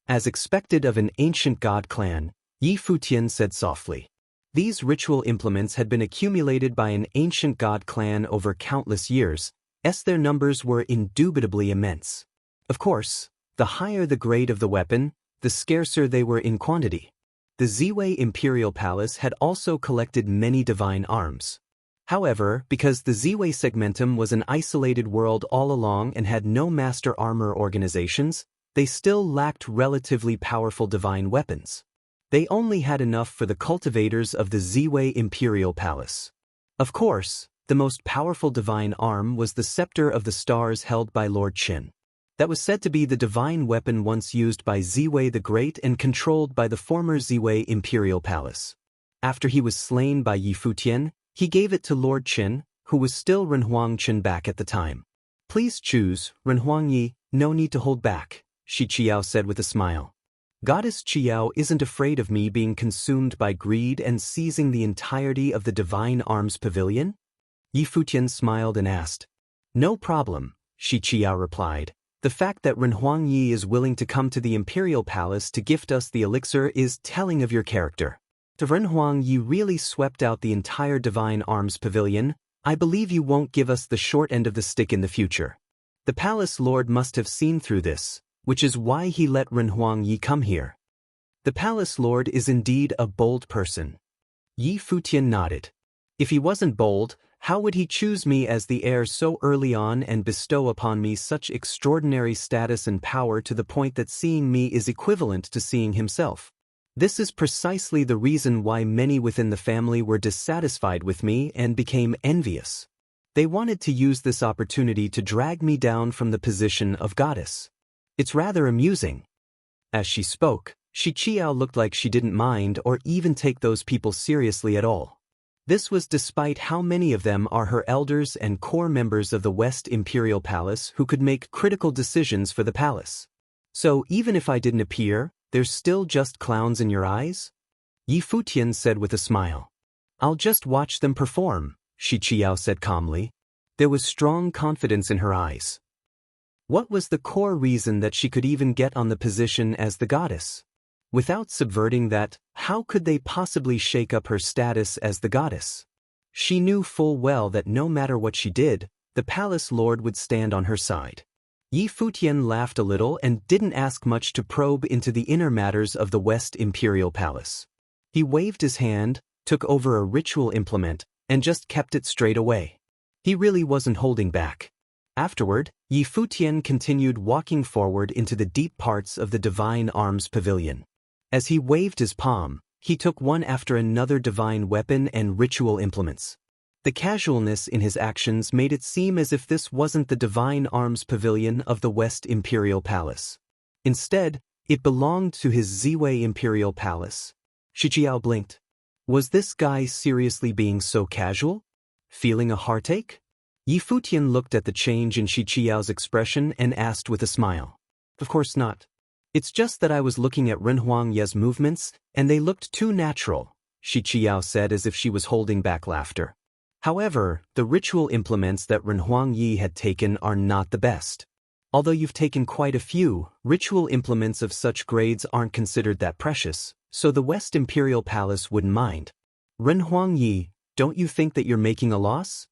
As expected of an ancient god clan, Yi Futian said softly. These ritual implements had been accumulated by an ancient god clan over countless years, as their numbers were indubitably immense. Of course, the higher the grade of the weapon, the scarcer they were in quantity. The Ziwei Imperial Palace had also collected many divine arms. However, because the Ziwei Segmentum was an isolated world all along and had no master armor organizations, they still lacked relatively powerful divine weapons. They only had enough for the cultivators of the Ziwei Imperial Palace. Of course, the most powerful divine arm was the Scepter of the Stars held by Lord Qin. That was said to be the divine weapon once used by Ziwei the Great and controlled by the former Ziwei Imperial Palace. After he was slain by Yi Futian, he gave it to Lord Qin, who was still Renhuang Qin back at the time. Please choose, Renhuang Yi, no need to hold back, Shi Qiao said with a smile. Goddess Qiao isn't afraid of me being consumed by greed and seizing the entirety of the Divine Arms Pavilion? Yi Futian smiled and asked. No problem, Shi Qiao replied. The fact that Renhuang Yi is willing to come to the Imperial Palace to gift us the elixir is telling of your character. If Renhuang Yi really swept out the entire Divine Arms Pavilion, I believe you won't give us the short end of the stick in the future. The Palace Lord must have seen through this, which is why he let Renhuang Yi come here. The Palace Lord is indeed a bold person. Yi Futian nodded. If he wasn't bold, how would he choose me as the heir so early on and bestow upon me such extraordinary status and power to the point that seeing me is equivalent to seeing himself? This is precisely the reason why many within the family were dissatisfied with me and became envious. They wanted to use this opportunity to drag me down from the position of goddess. It's rather amusing. As she spoke, Shi Qiao looked like she didn't mind or even take those people seriously at all. This was despite how many of them are her elders and core members of the West Imperial Palace who could make critical decisions for the palace. So even if I didn't appear, there's still just clowns in your eyes? Yi Futian said with a smile. I'll just watch them perform, Shi Qiao said calmly. There was strong confidence in her eyes. What was the core reason that she could even get on the position as the goddess? Without subverting that, how could they possibly shake up her status as the goddess? She knew full well that no matter what she did, the Palace Lord would stand on her side. Yi Futian laughed a little and didn't ask much to probe into the inner matters of the West Imperial Palace. He waved his hand, took over a ritual implement, and just kept it straight away. He really wasn't holding back. Afterward, Yi Futian continued walking forward into the deep parts of the Divine Arms Pavilion. As he waved his palm, he took one after another divine weapon and ritual implements. The casualness in his actions made it seem as if this wasn't the Divine Arms Pavilion of the West Imperial Palace. Instead, it belonged to his Ziwei Imperial Palace. Shi Qiao blinked. Was this guy seriously being so casual? Feeling a heartache? Yi Futian looked at the change in Shi Qiao's expression and asked with a smile. Of course not. It's just that I was looking at Renhuang Yi's movements, and they looked too natural, Shi Qiao said as if she was holding back laughter. However, the ritual implements that Renhuang Yi had taken are not the best. Although you've taken quite a few, ritual implements of such grades aren't considered that precious, so the West Imperial Palace wouldn't mind. Renhuang Yi, don't you think that you're making a loss?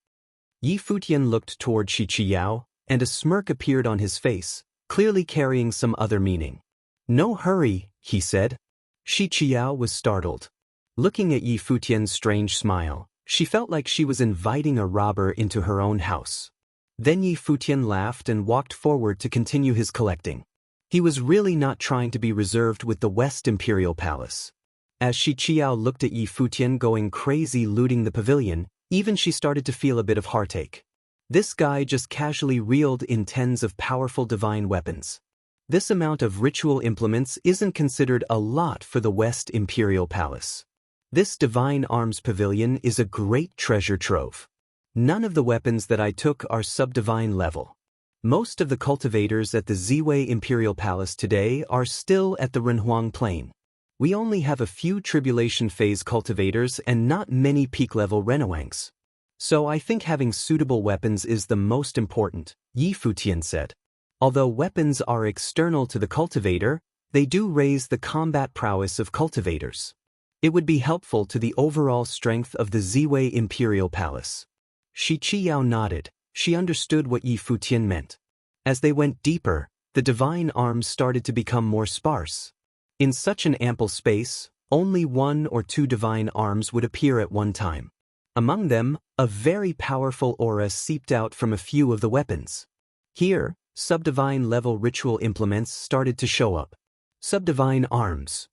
Yi Futian looked toward Shi Qiao, and a smirk appeared on his face, clearly carrying some other meaning. No hurry, he said. Shi Qiao was startled. Looking at Yi Futian's strange smile, she felt like she was inviting a robber into her own house. Then Yi Futian laughed and walked forward to continue his collecting. He was really not trying to be reserved with the West Imperial Palace. As Shi Qiao looked at Yi Futian going crazy looting the pavilion, even she started to feel a bit of heartache. This guy just casually reeled in tens of powerful divine weapons. This amount of ritual implements isn't considered a lot for the West Imperial Palace. This Divine Arms Pavilion is a great treasure trove. None of the weapons that I took are sub-divine level. Most of the cultivators at the Ziwei Imperial Palace today are still at the Renhuang Plain. We only have a few tribulation phase cultivators and not many peak-level Renhuangs. So I think having suitable weapons is the most important, Yi Futian said. Although weapons are external to the cultivator, they do raise the combat prowess of cultivators. It would be helpful to the overall strength of the Ziwei Imperial Palace. Shi Qiyao nodded. She understood what Yi Futian meant. As they went deeper, the divine arms started to become more sparse. In such an ample space, only 1 or 2 divine arms would appear at one time. Among them, a very powerful aura seeped out from a few of the weapons. Here, sub-divine level ritual implements started to show up. Sub-divine arms.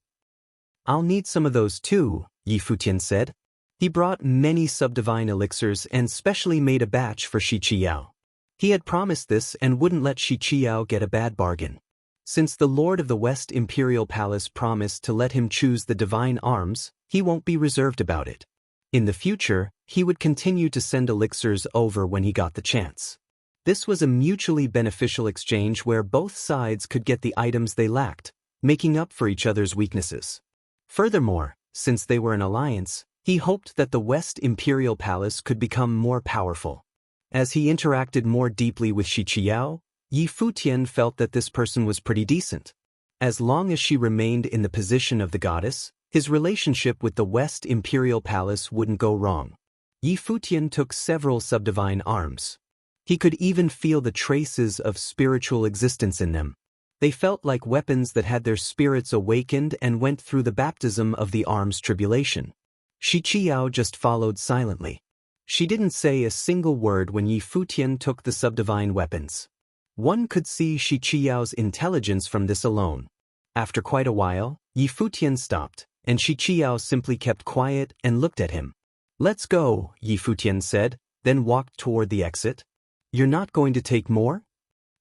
I'll need some of those too, Yi Futian said. He brought many sub-divine elixirs and specially made a batch for Shi Qiyao. He had promised this and wouldn't let Shi Qiyao get a bad bargain. Since the Lord of the West Imperial Palace promised to let him choose the divine arms, he won't be reserved about it. In the future, he would continue to send elixirs over when he got the chance. This was a mutually beneficial exchange where both sides could get the items they lacked, making up for each other's weaknesses. Furthermore, since they were an alliance, he hoped that the West Imperial Palace could become more powerful. As he interacted more deeply with Shi Qiyao, Yi Futian felt that this person was pretty decent. As long as she remained in the position of the goddess, his relationship with the West Imperial Palace wouldn't go wrong. Yi Futian took several sub-divine arms. He could even feel the traces of spiritual existence in them. They felt like weapons that had their spirits awakened and went through the baptism of the arms tribulation. Shi Qiyao just followed silently. She didn't say a single word when Yi Futian took the sub-divine weapons. One could see Shi Qiyao's intelligence from this alone. After quite a while, Yi Futian stopped, and Shi Qiyao simply kept quiet and looked at him. "Let's go," Yi Futian said, then walked toward the exit. "You're not going to take more?"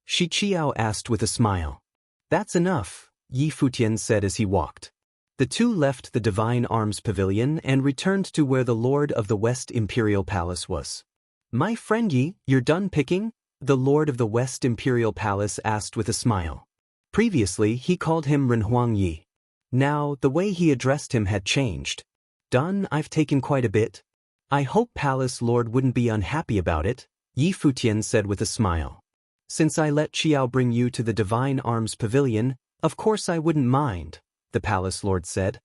Shi Qiyao asked with a smile. "That's enough," Yi Futian said as he walked. The two left the Divine Arms Pavilion and returned to where the Lord of the West Imperial Palace was. "My friend Yi, you're done picking?" the Lord of the West Imperial Palace asked with a smile. Previously, he called him Renhuang Yi. Now, the way he addressed him had changed. "Done, I've taken quite a bit. I hope Palace Lord wouldn't be unhappy about it," Yi Futian said with a smile. "Since I let Qiao bring you to the Divine Arms Pavilion, of course I wouldn't mind," the Palace Lord said.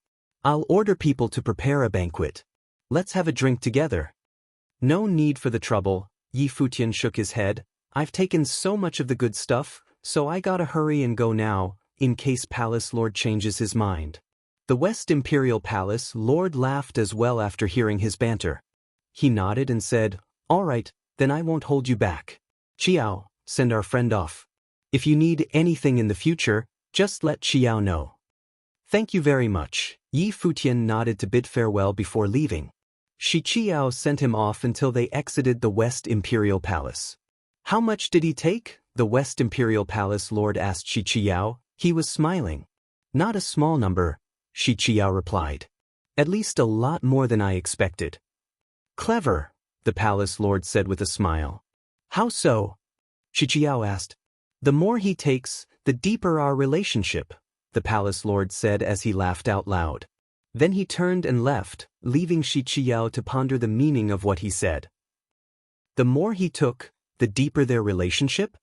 "I'll order people to prepare a banquet. Let's have a drink together." "No need for the trouble," Yi Futian shook his head. "I've taken so much of the good stuff, so I gotta hurry and go now, in case Palace Lord changes his mind." The West Imperial Palace Lord laughed as well after hearing his banter. He nodded and said, "All right, then I won't hold you back. Qiao, send our friend off. If you need anything in the future, just let Qiao know." "Thank you very much," Yi Futian nodded to bid farewell before leaving. Shi Qiao sent him off until they exited the West Imperial Palace. "How much did he take?" the West Imperial Palace Lord asked Shi Qiao. He was smiling. "Not a small number," Shi Qiao replied. "At least a lot more than I expected." "Clever," the Palace Lord said with a smile. "How so?" Shi Qiao asked. "The more he takes, the deeper our relationship," the Palace Lord said as he laughed out loud. Then he turned and left, leaving Shi Qiao to ponder the meaning of what he said. The more he took, the deeper their relationship?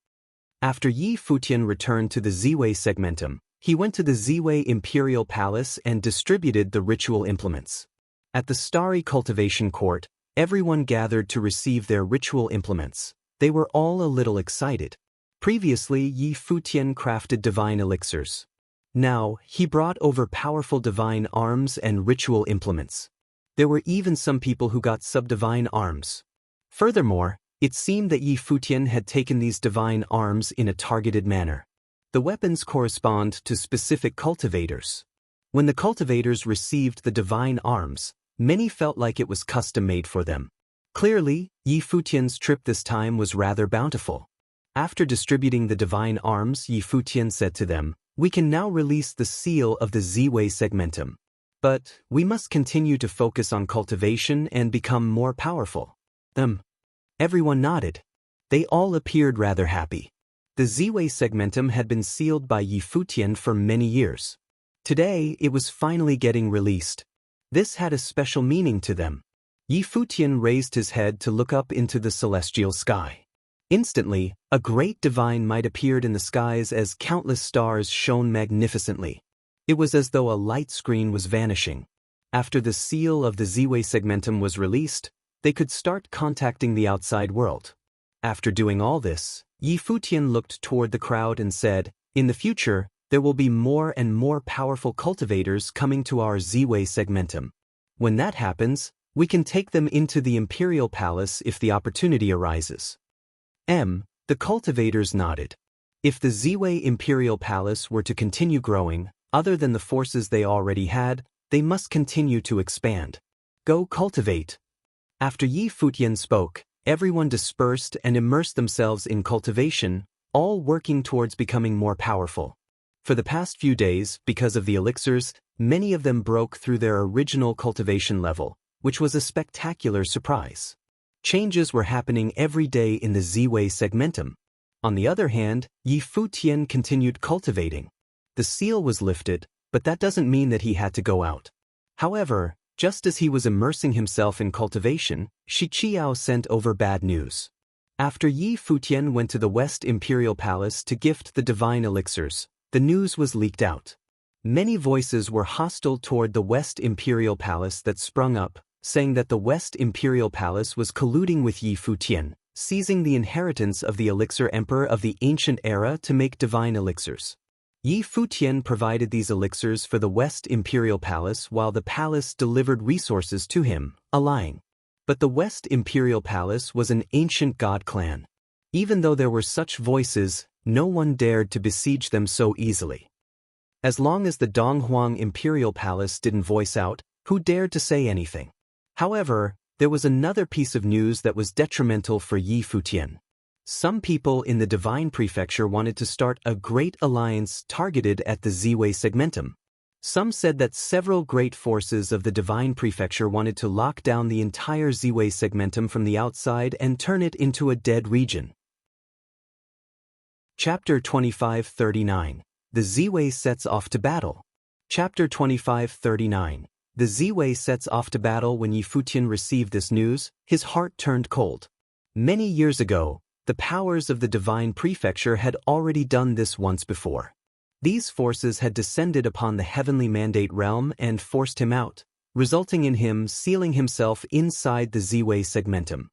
After Yi Futian returned to the Ziwei segmentum, he went to the Ziwei Imperial Palace and distributed the ritual implements. At the Starry Cultivation Court, everyone gathered to receive their ritual implements. They were all a little excited. Previously, Yi Futian crafted divine elixirs. Now, he brought over powerful divine arms and ritual implements. There were even some people who got sub-divine arms. Furthermore, it seemed that Yi Futian had taken these divine arms in a targeted manner. The weapons correspond to specific cultivators. When the cultivators received the divine arms, many felt like it was custom-made for them. Clearly, Yi Futian's trip this time was rather bountiful. After distributing the divine arms, Yi Futian said to them, "We can now release the seal of the Ziwei segmentum. But we must continue to focus on cultivation and become more powerful." Everyone nodded. They all appeared rather happy. The Ziwei segmentum had been sealed by Yi Futian for many years. Today, it was finally getting released. This had a special meaning to them. Yi Futian raised his head to look up into the celestial sky. Instantly, a great divine might appeared in the skies as countless stars shone magnificently. It was as though a light screen was vanishing. After the seal of the Ziwei segmentum was released, they could start contacting the outside world. After doing all this, Yi Futian looked toward the crowd and said, "In the future, there will be more and more powerful cultivators coming to our Ziwei segmentum. When that happens, we can take them into the imperial palace if the opportunity arises." The cultivators nodded. If the Ziwei imperial palace were to continue growing, other than the forces they already had, they must continue to expand. Go cultivate. After Yi Futian spoke, everyone dispersed and immersed themselves in cultivation, all working towards becoming more powerful. For the past few days, because of the elixirs, many of them broke through their original cultivation level, which was a spectacular surprise. Changes were happening every day in the Ziwei segmentum. On the other hand, Yi Futian continued cultivating. The seal was lifted, but that doesn't mean that he had to go out. However, just as he was immersing himself in cultivation, Shi Qiao sent over bad news. After Yi Futian went to the West Imperial Palace to gift the divine elixirs, the news was leaked out. Many voices were hostile toward the West Imperial Palace that sprung up, saying that the West Imperial Palace was colluding with Yi Futian, seizing the inheritance of the elixir emperor of the ancient era to make divine elixirs. Yi Futian provided these elixirs for the West Imperial Palace while the palace delivered resources to him, lying. But the West Imperial Palace was an ancient god clan. Even though there were such voices, no one dared to besiege them so easily. As long as the Donghuang Imperial Palace didn't voice out, who dared to say anything? However, there was another piece of news that was detrimental for Yi Futian. Some people in the Divine Prefecture wanted to start a great alliance targeted at the Ziwei segmentum. Some said that several great forces of the Divine Prefecture wanted to lock down the entire Ziwei segmentum from the outside and turn it into a dead region. Chapter 2539. The Ziwei sets off to battle. Chapter 2539. The Ziwei sets off to battle. When Yi Futian received this news, his heart turned cold. Many years ago, the powers of the Divine Prefecture had already done this once before. These forces had descended upon the heavenly mandate realm and forced him out, resulting in him sealing himself inside the Ziwei segmentum.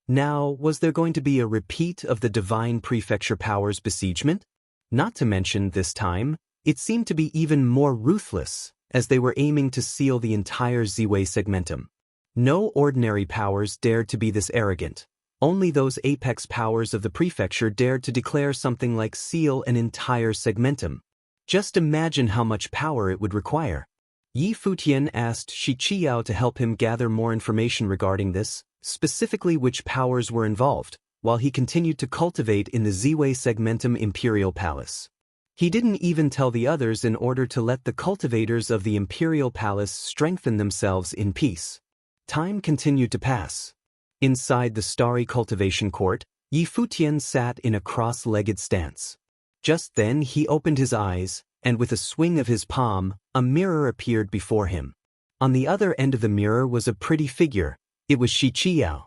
Now, was there going to be a repeat of the Divine Prefecture powers' besiegement? Not to mention, this time, it seemed to be even more ruthless, as they were aiming to seal the entire Ziwei segmentum. No ordinary powers dared to be this arrogant. Only those apex powers of the prefecture dared to declare something like seal an entire segmentum. Just imagine how much power it would require. Yi Futian asked Shi Qiao to help him gather more information regarding this, specifically which powers were involved, while he continued to cultivate in the Ziwei segmentum Imperial Palace. He didn't even tell the others in order to let the cultivators of the Imperial Palace strengthen themselves in peace. Time continued to pass. Inside the starry cultivation court, Yi Futian sat in a cross-legged stance. Just then he opened his eyes, and with a swing of his palm, a mirror appeared before him. On the other end of the mirror was a pretty figure. It was Shi Qiao.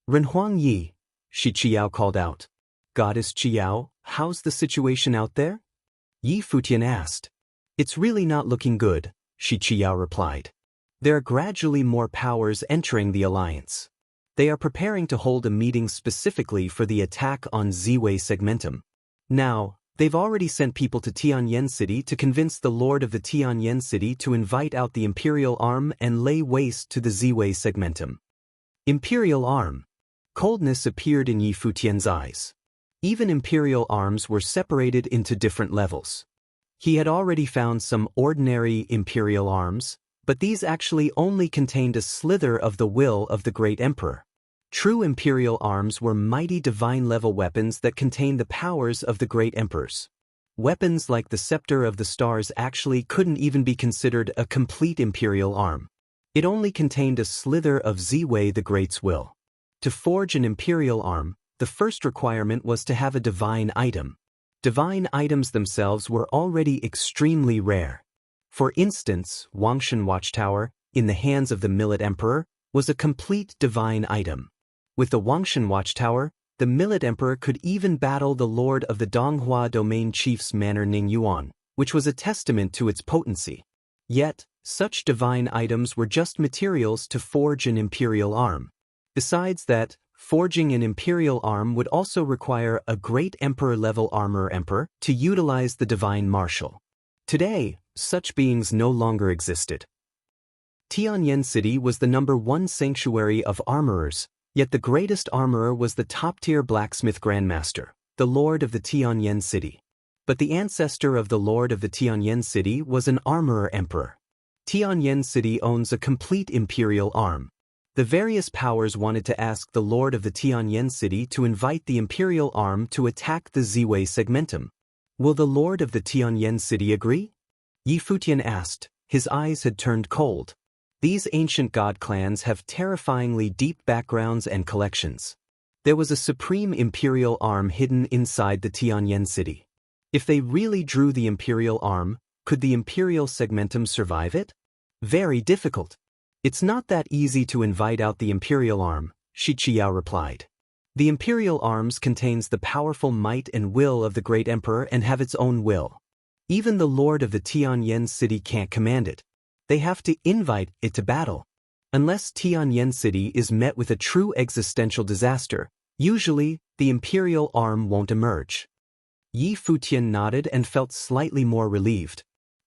"Renhuang Yi," Shi Qiao called out. "Goddess Qiao, how's the situation out there?" Yi Futian asked. "It's really not looking good," Shi Qiao replied. "There are gradually more powers entering the alliance. They are preparing to hold a meeting specifically for the attack on Ziwei segmentum. Now, they've already sent people to Tianyan City to convince the lord of the Tianyan City to invite out the Imperial Arm and lay waste to the Ziwei segmentum." Imperial Arm. Coldness appeared in Yi Futian's eyes. Even Imperial arms were separated into different levels. He had already found some ordinary Imperial arms, but these actually only contained a slither of the will of the great emperor. True imperial arms were mighty divine-level weapons that contained the powers of the great emperors. Weapons like the Scepter of the Stars actually couldn't even be considered a complete imperial arm. It only contained a slither of Ziwei the Great's will. To forge an imperial arm, the first requirement was to have a divine item. Divine items themselves were already extremely rare. For instance, Wangshan Watchtower, in the hands of the Millet Emperor, was a complete divine item. With the Wangshan Watchtower, the Millet Emperor could even battle the Lord of the Donghua Domain Chief's manor Ning Yuan, which was a testament to its potency. Yet, such divine items were just materials to forge an imperial arm. Besides that, forging an imperial arm would also require a great emperor-level armorer emperor to utilize the divine martial. Today, such beings no longer existed. Tianyan City was the #1 sanctuary of armorers, yet the greatest armorer was the top-tier blacksmith grandmaster, the Lord of the Tianyan City. But the ancestor of the Lord of the Tianyan City was an armorer emperor. Tianyan City owns a complete imperial arm. The various powers wanted to ask the Lord of the Tianyan City to invite the imperial arm to attack the Ziwei segmentum. Will the Lord of the Tianyan City agree? Yi Futian asked. His eyes had turned cold. These ancient god clans have terrifyingly deep backgrounds and collections. There was a supreme imperial arm hidden inside the Tianyan City. If they really drew the imperial arm, could the imperial segmentum survive it? Very difficult. It's not that easy to invite out the imperial arm, Shi Qiao replied. The imperial arms contains the powerful might and will of the great emperor and have its own will. Even the Lord of the Tianyan City can't command it. They have to invite it to battle. Unless Tianyan City is met with a true existential disaster, usually, the imperial arm won't emerge. Yi Futian nodded and felt slightly more relieved.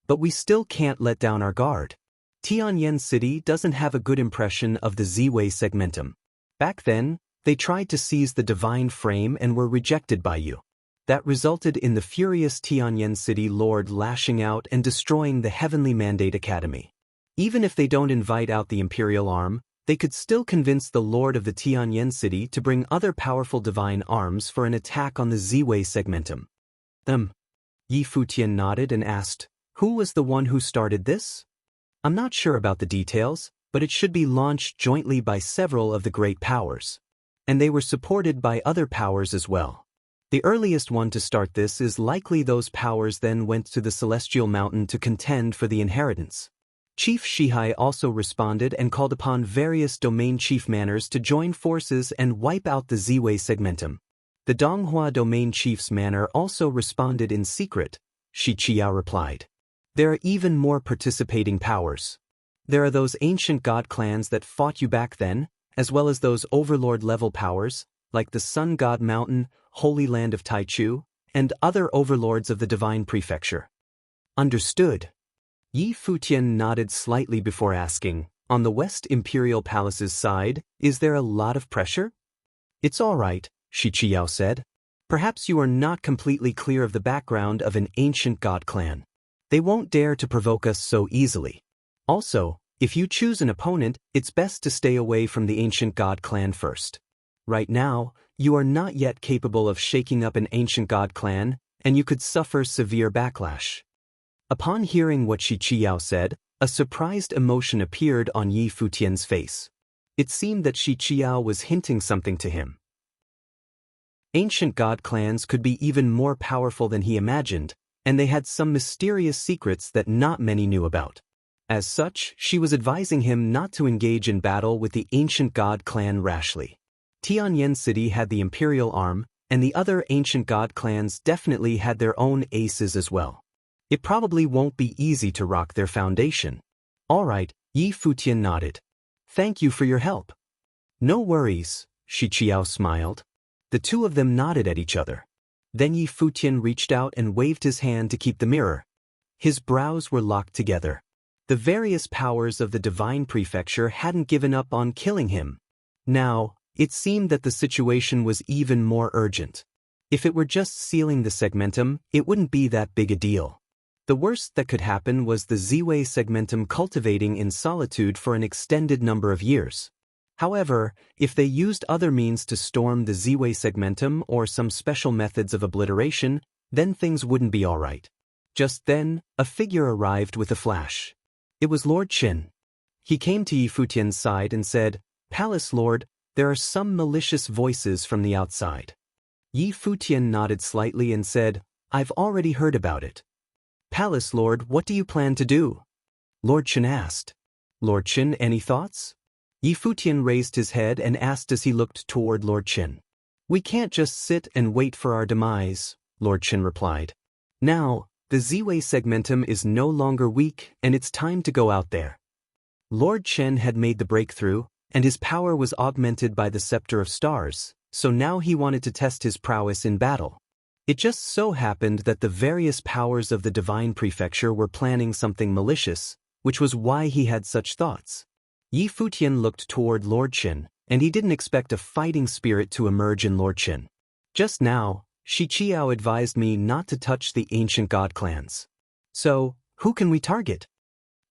But we still can't let down our guard. Tianyan City doesn't have a good impression of the Ziwei segmentum. Back then, they tried to seize the divine frame and were rejected by you. That resulted in the furious Tianyan City Lord lashing out and destroying the Heavenly Mandate Academy. Even if they don't invite out the imperial arm, they could still convince the Lord of the Tianyan City to bring other powerful divine arms for an attack on the Ziwei segmentum. Yi Futian nodded and asked, who was the one who started this? I'm not sure about the details, but it should be launched jointly by several of the great powers. And they were supported by other powers as well. The earliest one to start this is likely those powers then went to the Celestial Mountain to contend for the inheritance. Chief Shihai also responded and called upon various domain chief manors to join forces and wipe out the Ziwei segmentum. The Donghua domain chief's manor also responded in secret, Shi Qiao replied. There are even more participating powers. There are those ancient god clans that fought you back then, as well as those overlord-level powers, like the Sun God Mountain, Holy Land of Taichu, and other overlords of the Divine Prefecture. Understood. Yi Futian nodded slightly before asking, on the West Imperial Palace's side, is there a lot of pressure? It's all right, Shi Qiao said. Perhaps you are not completely clear of the background of an ancient god clan. They won't dare to provoke us so easily. Also, if you choose an opponent, it's best to stay away from the ancient god clan first. Right now, you are not yet capable of shaking up an ancient god clan, and you could suffer severe backlash. Upon hearing what Shi Qiao said, a surprised emotion appeared on Yi Futian's face. It seemed that Shi Qiao was hinting something to him. Ancient god clans could be even more powerful than he imagined, and they had some mysterious secrets that not many knew about. As such, she was advising him not to engage in battle with the ancient god clan rashly. Tianyan City had the imperial arm, and the other ancient god clans definitely had their own aces as well. It probably won't be easy to rock their foundation. All right, Yi Futian nodded. Thank you for your help. No worries, Shi Qiao smiled. The two of them nodded at each other. Then Yi Futian reached out and waved his hand to keep the mirror. His brows were locked together. The various powers of the Divine Prefecture hadn't given up on killing him. Now, it seemed that the situation was even more urgent. If it were just sealing the segmentum, it wouldn't be that big a deal. The worst that could happen was the Ziwei segmentum cultivating in solitude for an extended number of years. However, if they used other means to storm the Z-Way segmentum or some special methods of obliteration, then things wouldn't be alright. Just then, a figure arrived with a flash. It was Lord Qin. He came to Yi Futian's side and said, "Palace Lord, there are some malicious voices from the outside." Yi Futian nodded slightly and said, "I've already heard about it." "Palace Lord, what do you plan to do?" Lord Qin asked. "Lord Qin, any thoughts?" Yi Futian raised his head and asked as he looked toward Lord Qin. "We can't just sit and wait for our demise," Lord Qin replied. "Now, the Z-Way segmentum is no longer weak and it's time to go out there." Lord Qin had made the breakthrough, and his power was augmented by the Scepter of Stars, so now he wanted to test his prowess in battle. It just so happened that the various powers of the Divine Prefecture were planning something malicious, which was why he had such thoughts. Yi Futian looked toward Lord Qin, and he didn't expect a fighting spirit to emerge in Lord Qin. "Just now, Shi Qiao advised me not to touch the ancient god clans. So, who can we target?"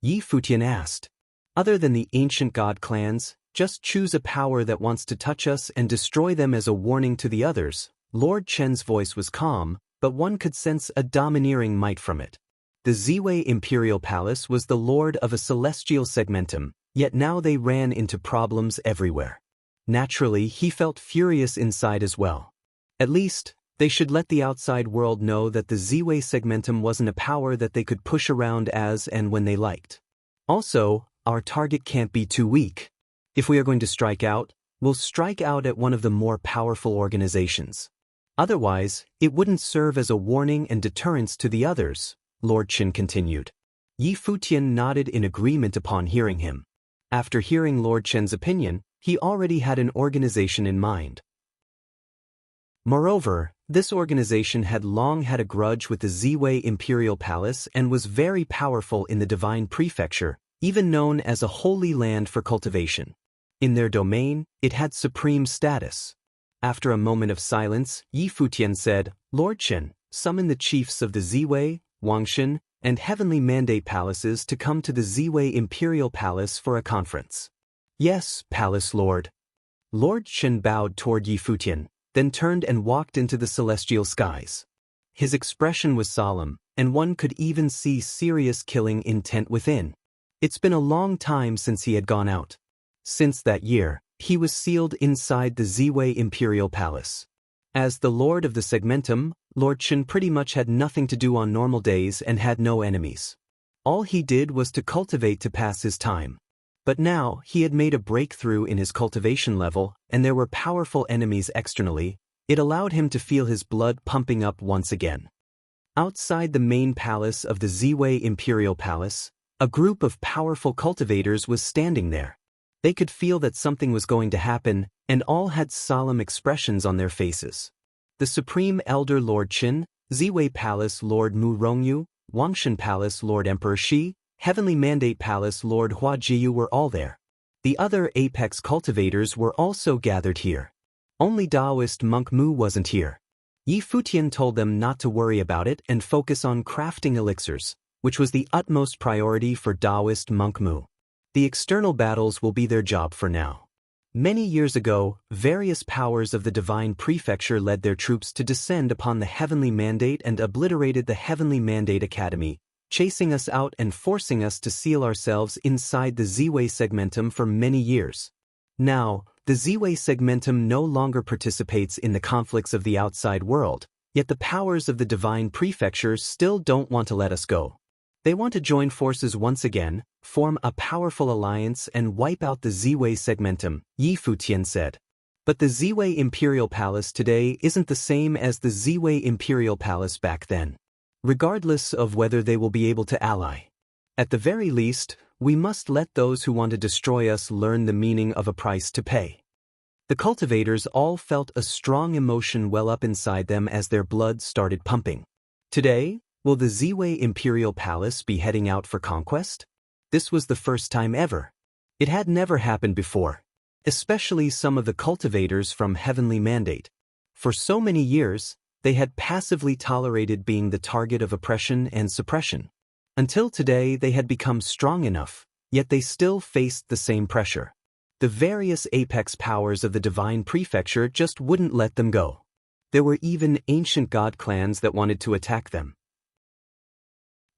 Yi Futian asked. "Other than the ancient god clans, just choose a power that wants to touch us and destroy them as a warning to the others." Lord Chen's voice was calm, but one could sense a domineering might from it. The Z-Way Imperial Palace was the lord of a celestial segmentum, yet now they ran into problems everywhere. Naturally, he felt furious inside as well. At least, they should let the outside world know that the Z-Way segmentum wasn't a power that they could push around as and when they liked. Also, our target can't be too weak. If we are going to strike out, we'll strike out at one of the more powerful organizations. Otherwise, it wouldn't serve as a warning and deterrence to the others, Lord Qin continued. Yi Futian nodded in agreement upon hearing him. After hearing Lord Qin's opinion, he already had an organization in mind. Moreover, this organization had long had a grudge with the Z-Way Imperial Palace and was very powerful in the Divine Prefecture, even known as a holy land for cultivation. In their domain, it had supreme status. After a moment of silence, Yi Futian said, "Lord Qin, summon the chiefs of the Z-Way, Wangshan, and Heavenly Mandate Palaces to come to the Z-Way Imperial Palace for a conference." "Yes, Palace Lord." Lord Qin bowed toward Yi Futian, then turned and walked into the celestial skies. His expression was solemn, and one could even see serious killing intent within. It's been a long time since he had gone out. Since that year, he was sealed inside the Z-Way Imperial Palace. As the Lord of the Segmentum, Lord Qin pretty much had nothing to do on normal days and had no enemies. All he did was to cultivate to pass his time. But now, he had made a breakthrough in his cultivation level, and there were powerful enemies externally. It allowed him to feel his blood pumping up once again. Outside the main palace of the Z-Way Imperial Palace, a group of powerful cultivators was standing there. They could feel that something was going to happen, and all had solemn expressions on their faces. The Supreme Elder Lord Qin, Z-Way Palace Lord Mu Rongyu, Wangshan Palace Lord Emperor Shi, Heavenly Mandate Palace Lord Hua Jiyu were all there. The other apex cultivators were also gathered here. Only Taoist monk Mu wasn't here. Yi Futian told them not to worry about it and focus on crafting elixirs, which was the utmost priority for Taoist monk Mu. The external battles will be their job for now. Many years ago, various powers of the Divine Prefecture led their troops to descend upon the Heavenly Mandate and obliterated the Heavenly Mandate Academy, chasing us out and forcing us to seal ourselves inside the Z-Way segmentum for many years. Now, the Z-Way segmentum no longer participates in the conflicts of the outside world, yet the powers of the Divine Prefecture still don't want to let us go. They want to join forces once again, form a powerful alliance and wipe out the Z-Way segmentum, Yi Futian said. But the Z-Way Imperial Palace today isn't the same as the Z-Way Imperial Palace back then. Regardless of whether they will be able to ally. At the very least, we must let those who want to destroy us learn the meaning of a price to pay. The cultivators all felt a strong emotion well up inside them as their blood started pumping. Today, will the Z-Way Imperial Palace be heading out for conquest? This was the first time ever. It had never happened before, especially some of the cultivators from Heavenly Mandate. For so many years, they had passively tolerated being the target of oppression and suppression. Until today they had become strong enough, yet they still faced the same pressure. The various apex powers of the divine prefecture just wouldn't let them go. There were even ancient god clans that wanted to attack them.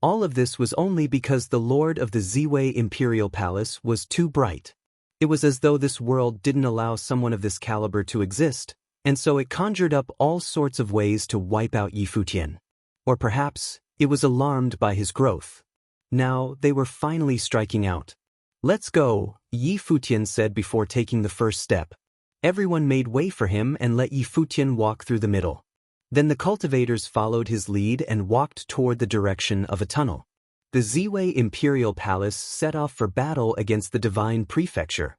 All of this was only because the lord of the Ziwei Imperial Palace was too bright. It was as though this world didn't allow someone of this caliber to exist, and so it conjured up all sorts of ways to wipe out Yi Futian. Or perhaps, it was alarmed by his growth. Now, they were finally striking out. "Let's go," Yi Futian said before taking the first step. Everyone made way for him and let Yi Futian walk through the middle. Then the cultivators followed his lead and walked toward the direction of a tunnel. The Ziwei Imperial Palace set off for battle against the Divine Prefecture.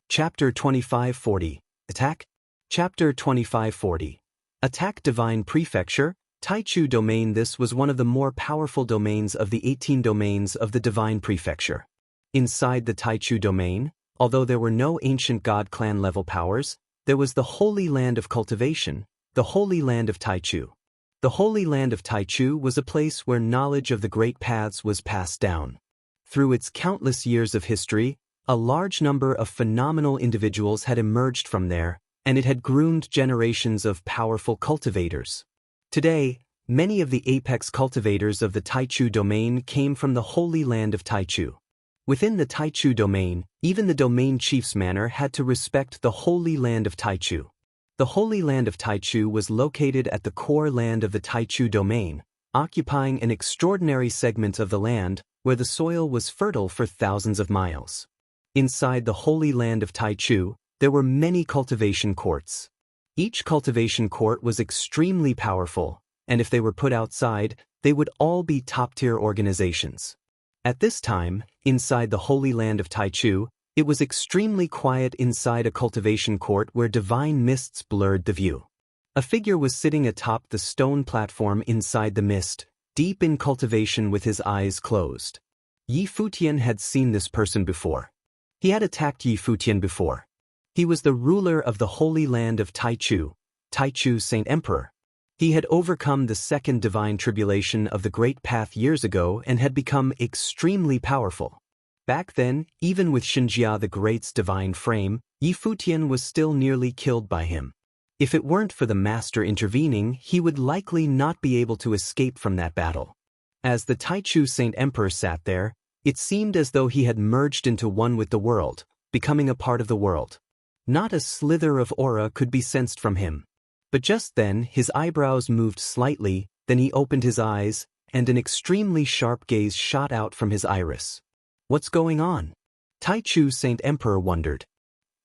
Chapter 2540. Attack? Chapter 2540. Attack Divine Prefecture, Taichu Domain. This was one of the more powerful domains of the 18 domains of the Divine Prefecture. Inside the Taichu Domain, although there were no ancient god clan level powers, there was the Holy Land of Cultivation, the Holy Land of Taichu. The Holy Land of Taichu was a place where knowledge of the Great Paths was passed down. Through its countless years of history, a large number of phenomenal individuals had emerged from there, and it had groomed generations of powerful cultivators. Today, many of the apex cultivators of the Taichu Domain came from the Holy Land of Taichu. Within the Taichu Domain, even the domain chief's manor had to respect the Holy Land of Taichu. The Holy Land of Taichu was located at the core land of the Taichu Domain, occupying an extraordinary segment of the land where the soil was fertile for thousands of miles. Inside the Holy Land of Taichu, there were many cultivation courts. Each cultivation court was extremely powerful, and if they were put outside, they would all be top-tier organizations. At this time, inside the Holy Land of Taichu, it was extremely quiet inside a cultivation court where divine mists blurred the view. A figure was sitting atop the stone platform inside the mist, deep in cultivation with his eyes closed. Yi Futian had seen this person before. He had attacked Yi Futian before. He was the ruler of the Holy Land of Taichu, Taichu Saint Emperor. He had overcome the second divine tribulation of the Great Path years ago and had become extremely powerful. Back then, even with Xinjia the Great's divine frame, Yi Futian was still nearly killed by him. If it weren't for the master intervening, he would likely not be able to escape from that battle. As the Taichu Saint Emperor sat there, it seemed as though he had merged into one with the world, becoming a part of the world. Not a slither of aura could be sensed from him. But just then, his eyebrows moved slightly, then he opened his eyes, and an extremely sharp gaze shot out from his iris. What's going on? Taichu Saint Emperor wondered.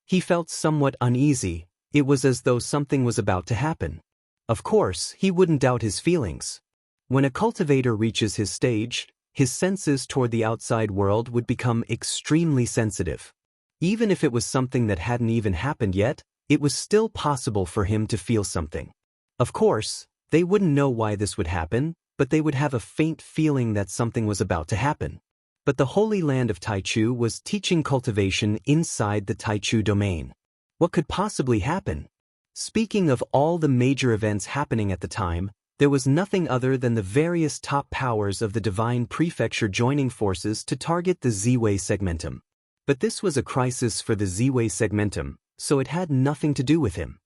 He felt somewhat uneasy. It was as though something was about to happen. Of course, he wouldn't doubt his feelings. When a cultivator reaches his stage, his senses toward the outside world would become extremely sensitive. Even if it was something that hadn't even happened yet, it was still possible for him to feel something. Of course, they wouldn't know why this would happen, but they would have a faint feeling that something was about to happen. But the Holy Land of Taichu was teaching cultivation inside the Taichu Domain. What could possibly happen? Speaking of all the major events happening at the time, there was nothing other than the various top powers of the Divine Prefecture joining forces to target the Ziwei Segmentum. But this was a crisis for the Ziwei Segmentum, so it had nothing to do with him.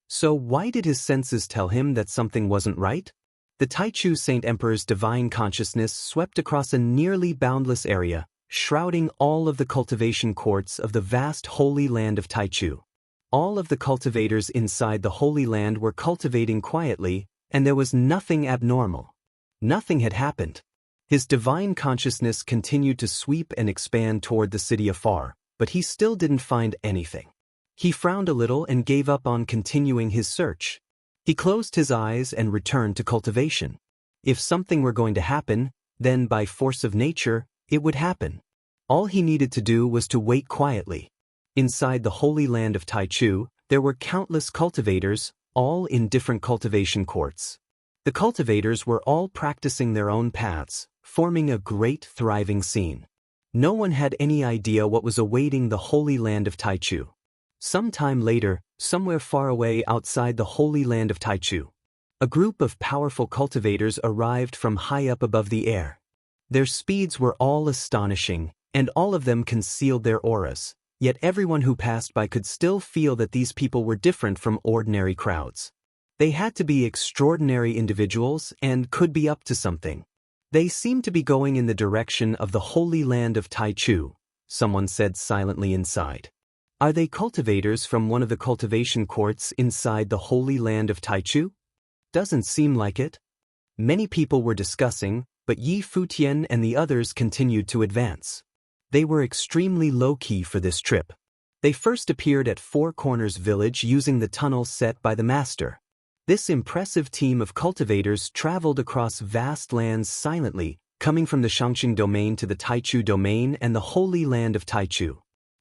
So why did his senses tell him that something wasn't right? The Taichu Saint Emperor's divine consciousness swept across a nearly boundless area, shrouding all of the cultivation courts of the vast Holy Land of Taichu. All of the cultivators inside the Holy Land were cultivating quietly, and there was nothing abnormal. Nothing had happened. His divine consciousness continued to sweep and expand toward the city afar, but he still didn't find anything. He frowned a little and gave up on continuing his search. He closed his eyes and returned to cultivation. If something were going to happen, then by force of nature, it would happen. All he needed to do was to wait quietly. Inside the Holy Land of Taichu, there were countless cultivators, all in different cultivation courts. The cultivators were all practicing their own paths, forming a great thriving scene. No one had any idea what was awaiting the Holy Land of Taichu. Some time later, somewhere far away outside the Holy Land of Taichu, a group of powerful cultivators arrived from high up above the air. Their speeds were all astonishing, and all of them concealed their auras, yet everyone who passed by could still feel that these people were different from ordinary crowds. They had to be extraordinary individuals and could be up to something. They seemed to be going in the direction of the Holy Land of Taichu, someone said silently inside. Are they cultivators from one of the cultivation courts inside the Holy Land of Taichu? Doesn't seem like it. Many people were discussing, but Yi Futian and the others continued to advance. They were extremely low-key for this trip. They first appeared at Four Corners Village using the tunnel set by the master. This impressive team of cultivators traveled across vast lands silently, coming from the Shangqing domain to the Taichu domain and the Holy Land of Taichu.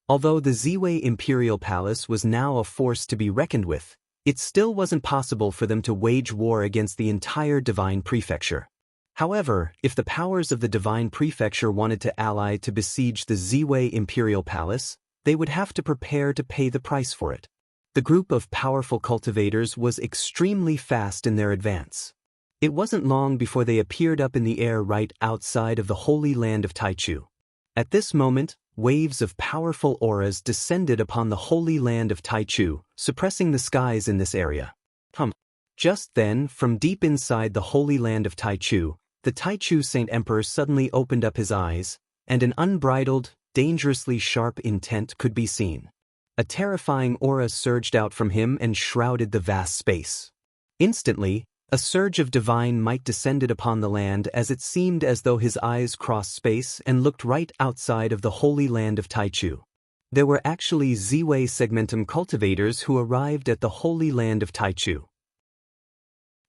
Although the Ziwei Imperial Palace was now a force to be reckoned with, it still wasn't possible for them to wage war against the entire Divine Prefecture. However, if the powers of the Divine Prefecture wanted to ally to besiege the Ziwei Imperial Palace, they would have to prepare to pay the price for it. The group of powerful cultivators was extremely fast in their advance. It wasn't long before they appeared up in the air right outside of the Holy Land of Taichu. At this moment, waves of powerful auras descended upon the Holy Land of Taichu, suppressing the skies in this area. Just then, from deep inside the Holy Land of Taichu, the Taichu Saint Emperor suddenly opened up his eyes, and an unbridled, dangerously sharp intent could be seen. A terrifying aura surged out from him and shrouded the vast space. Instantly, a surge of divine might descended upon the land as it seemed as though his eyes crossed space and looked right outside of the Holy Land of Taichu. There were actually Ziwei segmentum cultivators who arrived at the Holy Land of Taichu.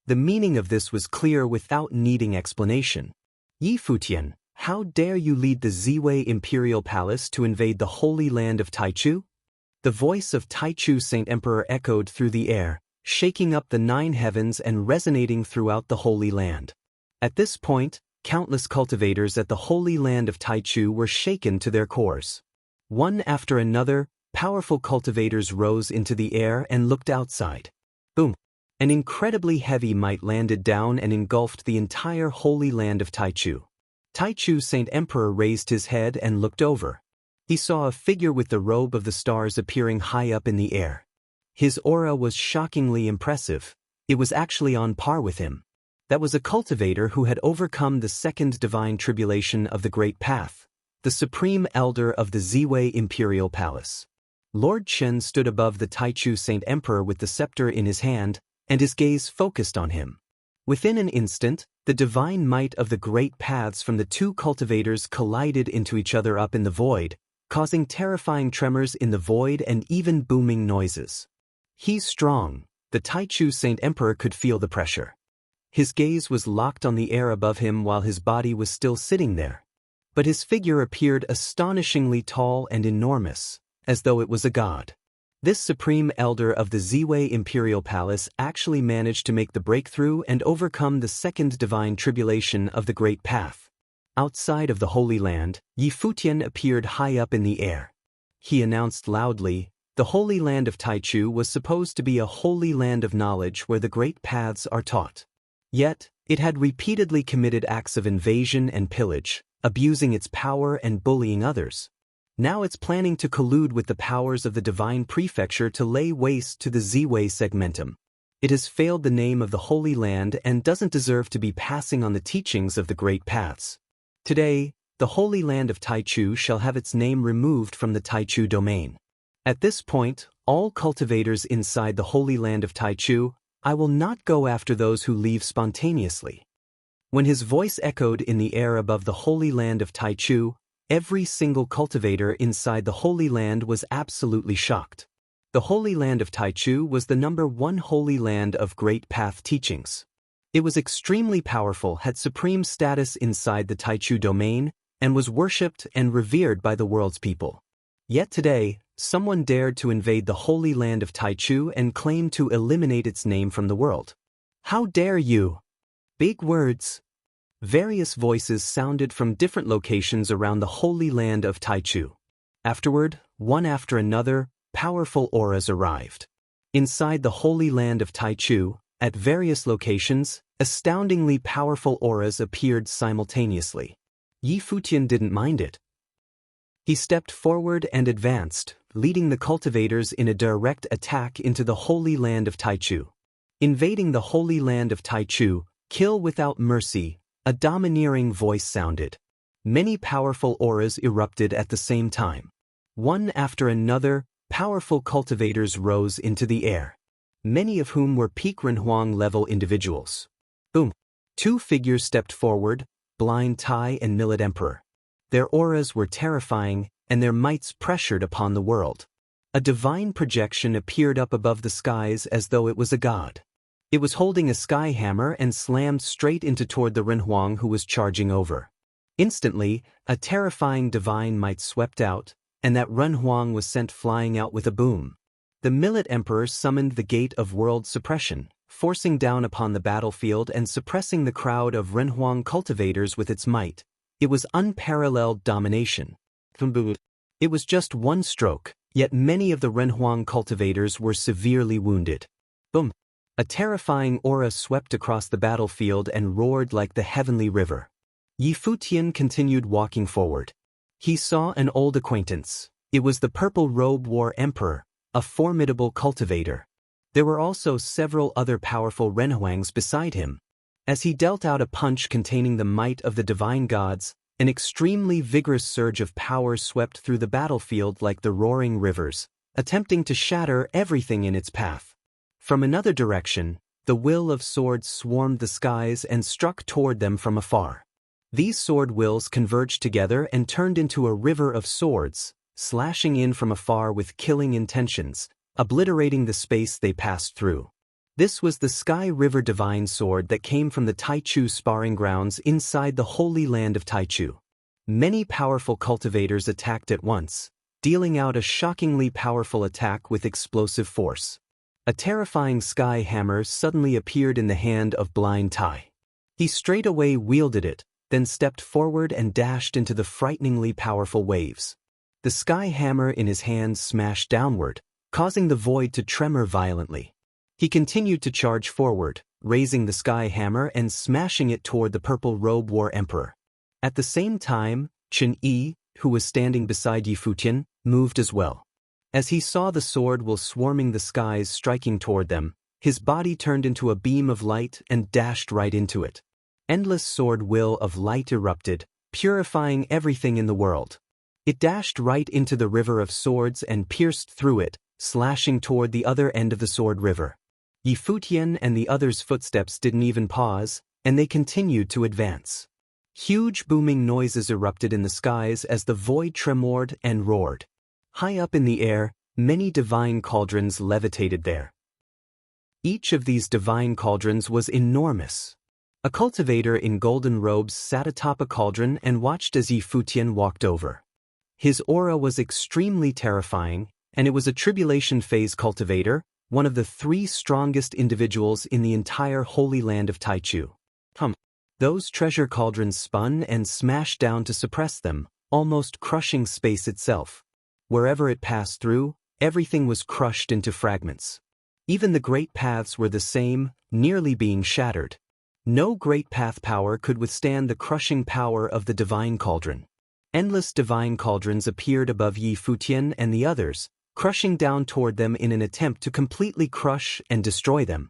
The meaning of this was clear without needing explanation. Yi Futian, how dare you lead the Ziwei Imperial Palace to invade the Holy Land of Taichu? The voice of Taichu Saint Emperor echoed through the air, shaking up the 9 heavens and resonating throughout the Holy Land. At this point, countless cultivators at the Holy Land of Taichu were shaken to their cores. One after another, powerful cultivators rose into the air and looked outside. Boom! An incredibly heavy might landed down and engulfed the entire Holy Land of Taichu. Taichu Saint Emperor raised his head and looked over. He saw a figure with the robe of the stars appearing high up in the air. His aura was shockingly impressive. It was actually on par with him. That was a cultivator who had overcome the second divine tribulation of the Great Path, the supreme elder of the Ziwei Imperial Palace. Lord Chen stood above the Taichu Saint Emperor with the scepter in his hand, and his gaze focused on him. Within an instant, the divine might of the great paths from the two cultivators collided into each other up in the void, causing terrifying tremors in the void and even booming noises. He's strong. The Taichu Saint Emperor could feel the pressure. His gaze was locked on the air above him while his body was still sitting there. But his figure appeared astonishingly tall and enormous, as though it was a god. This supreme elder of the Ziwei Imperial Palace actually managed to make the breakthrough and overcome the second divine tribulation of the Great Path. Outside of the Holy Land, Yi Futian appeared high up in the air. He announced loudly, the Holy Land of Taichu was supposed to be a holy land of knowledge where the great paths are taught. Yet, it had repeatedly committed acts of invasion and pillage, abusing its power and bullying others. Now it's planning to collude with the powers of the Divine Prefecture to lay waste to the Ziwei segmentum. It has failed the name of the Holy Land and doesn't deserve to be passing on the teachings of the Great Paths. Today, the Holy Land of Taichu shall have its name removed from the Taichu domain. At this point, all cultivators inside the Holy Land of Taichu, I will not go after those who leave spontaneously. When his voice echoed in the air above the Holy Land of Taichu, every single cultivator inside the Holy Land was absolutely shocked. The Holy Land of Taichu was the #1 Holy Land of Great Path teachings. It was extremely powerful, had supreme status inside the Taichu domain, and was worshipped and revered by the world's people. Yet today, someone dared to invade the Holy Land of Taichu and claim to eliminate its name from the world. How dare you? Big words. Various voices sounded from different locations around the Holy Land of Taichu. Afterward, one after another, powerful auras arrived. Inside the Holy Land of Taichu, at various locations, astoundingly powerful auras appeared simultaneously. Yi Futian didn't mind it. He stepped forward and advanced, leading the cultivators in a direct attack into the Holy Land of Taichu. Invading the Holy Land of Taichu, kill without mercy, a domineering voice sounded. Many powerful auras erupted at the same time. One after another, powerful cultivators rose into the air, many of whom were peak Renhuang-level individuals. Boom! Two figures stepped forward, Blind Tai and Millet Emperor. Their auras were terrifying, and their mights pressured upon the world. A divine projection appeared up above the skies as though it was a god. It was holding a sky hammer and slammed straight toward the Renhuang who was charging over. Instantly, a terrifying divine might swept out, and that Renhuang was sent flying out with a boom. The Millet Emperor summoned the Gate of World Suppression, forcing down upon the battlefield and suppressing the crowd of Renhuang cultivators with its might. It was unparalleled domination. It was just one stroke, yet many of the Renhuang cultivators were severely wounded. Boom! A terrifying aura swept across the battlefield and roared like the heavenly river. Futian continued walking forward. He saw an old acquaintance. It was the Purple Robe War Emperor, a formidable cultivator. There were also several other powerful Renhuangs beside him. As he dealt out a punch containing the might of the divine gods, an extremely vigorous surge of power swept through the battlefield like the roaring rivers, attempting to shatter everything in its path. From another direction, the will of swords swarmed the skies and struck toward them from afar. These sword wills converged together and turned into a river of swords, slashing in from afar with killing intentions, obliterating the space they passed through. This was the Sky River Divine Sword that came from the Taichu sparring grounds inside the Holy Land of Taichu. Many powerful cultivators attacked at once, dealing out a shockingly powerful attack with explosive force. A terrifying sky hammer suddenly appeared in the hand of Blind Tai. He straightaway wielded it, then stepped forward and dashed into the frighteningly powerful waves. The sky hammer in his hand smashed downward, causing the void to tremor violently. He continued to charge forward, raising the sky hammer and smashing it toward the Purple Robe War Emperor. At the same time, Chen Yi, who was standing beside Futian, moved as well. As he saw the sword will swarming the skies striking toward them, his body turned into a beam of light and dashed right into it. Endless sword will of light erupted, purifying everything in the world. It dashed right into the river of swords and pierced through it, slashing toward the other end of the sword river. Futian and the others' footsteps didn't even pause, and they continued to advance. Huge booming noises erupted in the skies as the void tremored and roared. High up in the air, many divine cauldrons levitated there. Each of these divine cauldrons was enormous. A cultivator in golden robes sat atop a cauldron and watched as Futian walked over. His aura was extremely terrifying, and it was a tribulation phase cultivator, one of the 3 strongest individuals in the entire Holy Land of Taichu. Those treasure cauldrons spun and smashed down to suppress them, almost crushing space itself. Wherever it passed through, everything was crushed into fragments. Even the great paths were the same, nearly being shattered. No great path power could withstand the crushing power of the divine cauldron. Endless divine cauldrons appeared above Futian and the others, crushing down toward them in an attempt to completely crush and destroy them.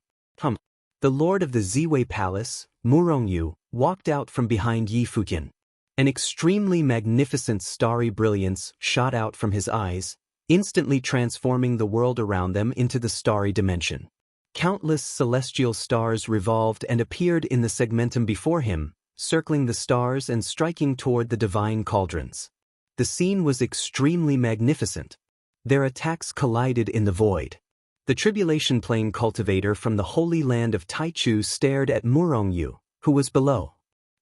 The lord of the Ziwei Palace, Murongyu, walked out from behind Futian. An extremely magnificent starry brilliance shot out from his eyes, instantly transforming the world around them into the starry dimension. Countless celestial stars revolved and appeared in the segmentum before him, circling the stars and striking toward the divine cauldrons. The scene was extremely magnificent. Their attacks collided in the void. The Tribulation Plane cultivator from the Holy Land of Taichu stared at Murongyu, who was below.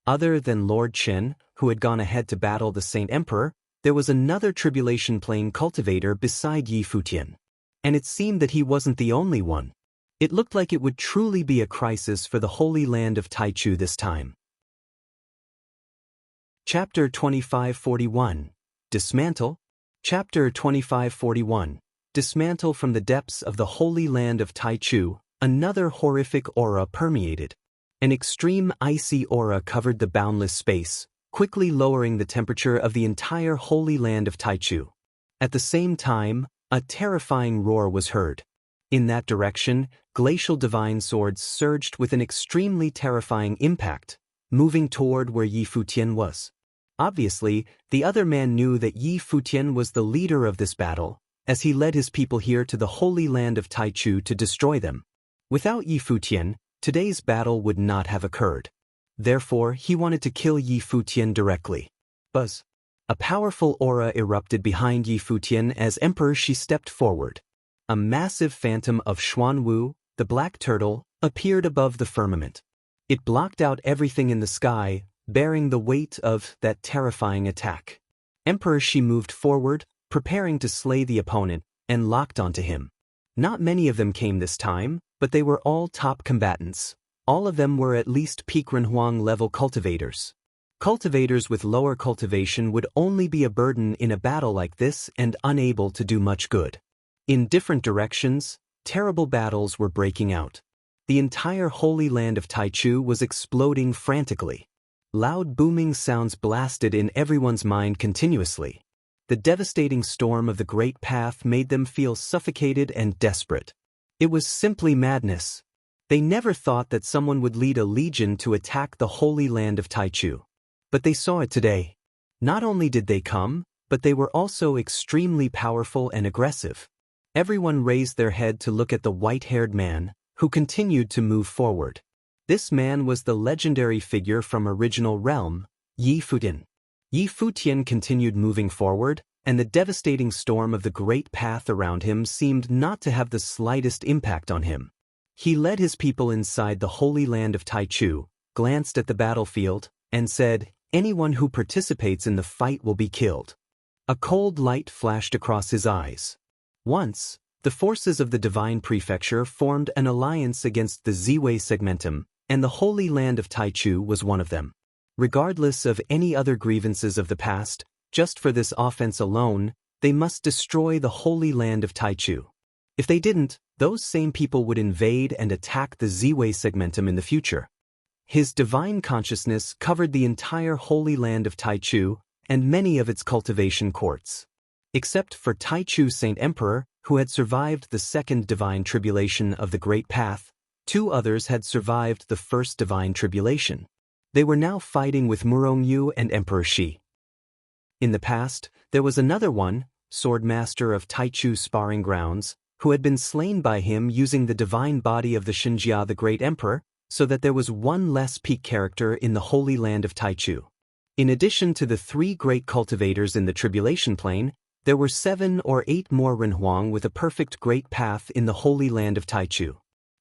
Other than Lord Chen, who had gone ahead to battle the Saint Emperor, there was another Tribulation Plane cultivator beside Futian. And it seemed that he wasn't the only one. It looked like it would truly be a crisis for the Holy Land of Taichu this time. Chapter 2541. Dismantle. Chapter 2541. Dismantle. From the depths of the Holy Land of Taichu, another horrific aura permeated. An extreme icy aura covered the boundless space, quickly lowering the temperature of the entire holy land of Taichu. At the same time, a terrifying roar was heard. In that direction, glacial divine swords surged with an extremely terrifying impact, moving toward where Yi Futian was. Obviously, the other man knew that Yi Futian was the leader of this battle, as he led his people here to the holy land of Taichu to destroy them. Without Yi Futian, today's battle would not have occurred. Therefore, he wanted to kill Yi Futian directly. Buzz. A powerful aura erupted behind Yi Futian as Emperor Shi stepped forward. A massive phantom of Xuanwu, the black turtle, appeared above the firmament. It blocked out everything in the sky, bearing the weight of that terrifying attack. Emperor Shi moved forward, preparing to slay the opponent, and locked onto him. Not many of them came this time, but they were all top combatants. All of them were at least peak Renhuang level cultivators. Cultivators with lower cultivation would only be a burden in a battle like this and unable to do much good. In different directions, terrible battles were breaking out. The entire holy land of Taichu was exploding frantically. Loud booming sounds blasted in everyone's mind continuously. The devastating storm of the Great Path made them feel suffocated and desperate. It was simply madness. They never thought that someone would lead a legion to attack the holy land of Taichu. But they saw it today. Not only did they come, but they were also extremely powerful and aggressive. Everyone raised their head to look at the white-haired man, who continued to move forward. This man was the legendary figure from Original Realm, Yi Futian. Yi Futian continued moving forward, and the devastating storm of the Great Path around him seemed not to have the slightest impact on him. He led his people inside the holy land of Taichu, glanced at the battlefield, and said, "Anyone who participates in the fight will be killed." A cold light flashed across his eyes. Once, the forces of the Divine Prefecture formed an alliance against the Ziwei Segmentum, and the holy land of Taichu was one of them. Regardless of any other grievances of the past, just for this offense alone, they must destroy the holy land of Taichu. If they didn't, those same people would invade and attack the Ziwei Segmentum in the future. His divine consciousness covered the entire holy land of Taichu and many of its cultivation courts. Except for Taichu Saint Emperor, who had survived the second divine tribulation of the Great Path, 2 others had survived the first divine tribulation. They were now fighting with Murongyu and Emperor Shi. In the past, there was another one, Swordmaster of Taichu Sparring Grounds, who had been slain by him using the divine body of the Xinjia the Great Emperor, so that there was one less peak character in the holy land of Taichu. In addition to the 3 great cultivators in the tribulation plane, there were 7 or 8 more Renhuang with a perfect great path in the holy land of Taichu.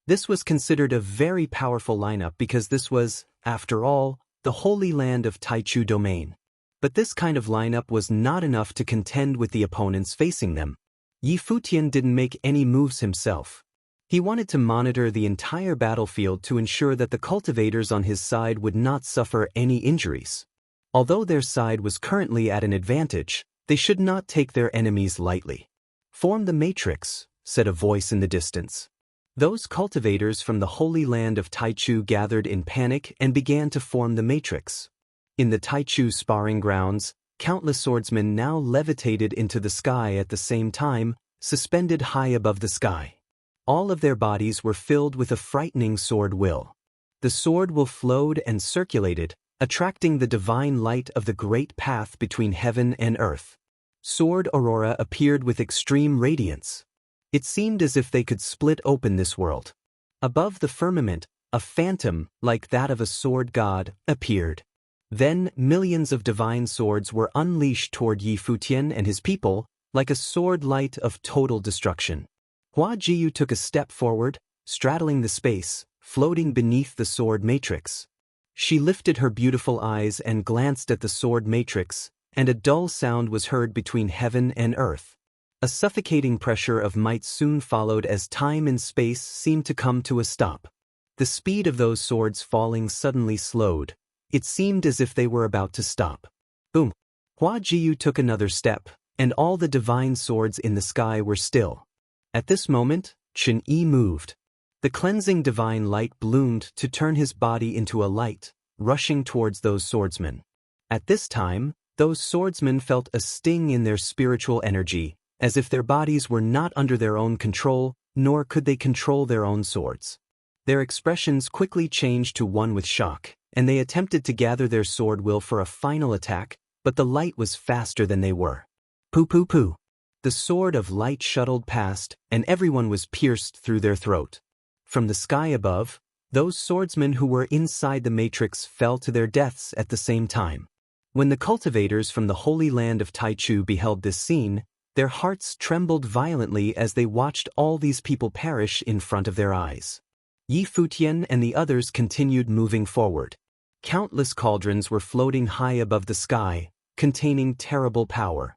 This was considered a very powerful lineup because this was, after all, the holy land of Taichu domain. But this kind of lineup was not enough to contend with the opponents facing them. Yi Futian didn't make any moves himself. He wanted to monitor the entire battlefield to ensure that the cultivators on his side would not suffer any injuries. Although their side was currently at an advantage, they should not take their enemies lightly. "Form the matrix," said a voice in the distance. Those cultivators from the holy land of Taichu gathered in panic and began to form the matrix. In the Taichu sparring grounds, countless swordsmen now levitated into the sky at the same time, suspended high above the sky. All of their bodies were filled with a frightening sword will. The sword will flowed and circulated, attracting the divine light of the great path between heaven and earth. Sword aurora appeared with extreme radiance. It seemed as if they could split open this world. Above the firmament, a phantom, like that of a sword god, appeared. Then millions of divine swords were unleashed toward Yi Futian and his people, like a sword light of total destruction. Hua Jiyu took a step forward, straddling the space, floating beneath the sword matrix. She lifted her beautiful eyes and glanced at the sword matrix, and a dull sound was heard between heaven and earth. A suffocating pressure of might soon followed as time and space seemed to come to a stop. The speed of those swords falling suddenly slowed. It seemed as if they were about to stop. Boom! Hua Jiyu took another step, and all the divine swords in the sky were still. At this moment, Chen Yi moved. The cleansing divine light bloomed to turn his body into a light, rushing towards those swordsmen. At this time, those swordsmen felt a sting in their spiritual energy, as if their bodies were not under their own control, nor could they control their own swords. Their expressions quickly changed to one with shock, and they attempted to gather their sword will for a final attack, but the light was faster than they were. Poo poo poo. The sword of light shuttled past, and everyone was pierced through their throat. From the sky above, those swordsmen who were inside the matrix fell to their deaths at the same time. When the cultivators from the Holy Land of Taichu beheld this scene, their hearts trembled violently as they watched all these people perish in front of their eyes. Yi Futian and the others continued moving forward. Countless cauldrons were floating high above the sky, containing terrible power.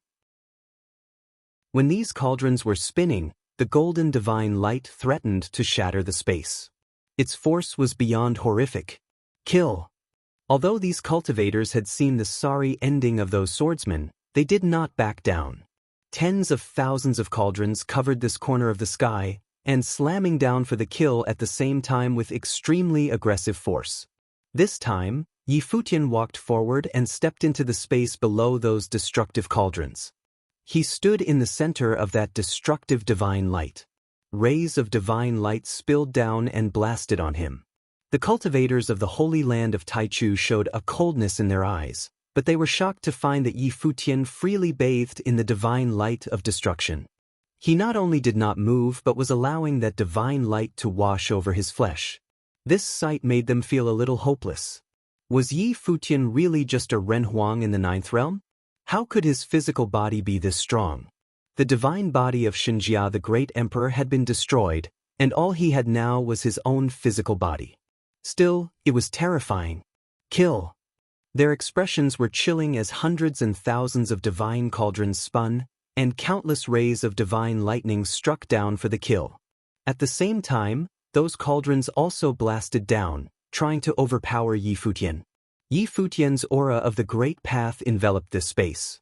When these cauldrons were spinning, the golden divine light threatened to shatter the space. Its force was beyond horrific. Kill. Although these cultivators had seen the sorry ending of those swordsmen, they did not back down. Tens of thousands of cauldrons covered this corner of the sky, and slamming down for the kill at the same time with extremely aggressive force. This time, Yi Futian walked forward and stepped into the space below those destructive cauldrons. He stood in the center of that destructive divine light. Rays of divine light spilled down and blasted on him. The cultivators of the Holy Land of Taichu showed a coldness in their eyes, but they were shocked to find that Yi Futian freely bathed in the divine light of destruction. He not only did not move but was allowing that divine light to wash over his flesh. This sight made them feel a little hopeless. Was Yi Futian really just a Renhuang in the ninth realm? How could his physical body be this strong? The divine body of Xinjia the great emperor had been destroyed, and all he had now was his own physical body. Still, it was terrifying. Kill. Their expressions were chilling as hundreds and thousands of divine cauldrons spun, and countless rays of divine lightning struck down for the kill. At the same time, those cauldrons also blasted down, trying to overpower Yi Futian. Yi Futian's aura of the great path enveloped this space.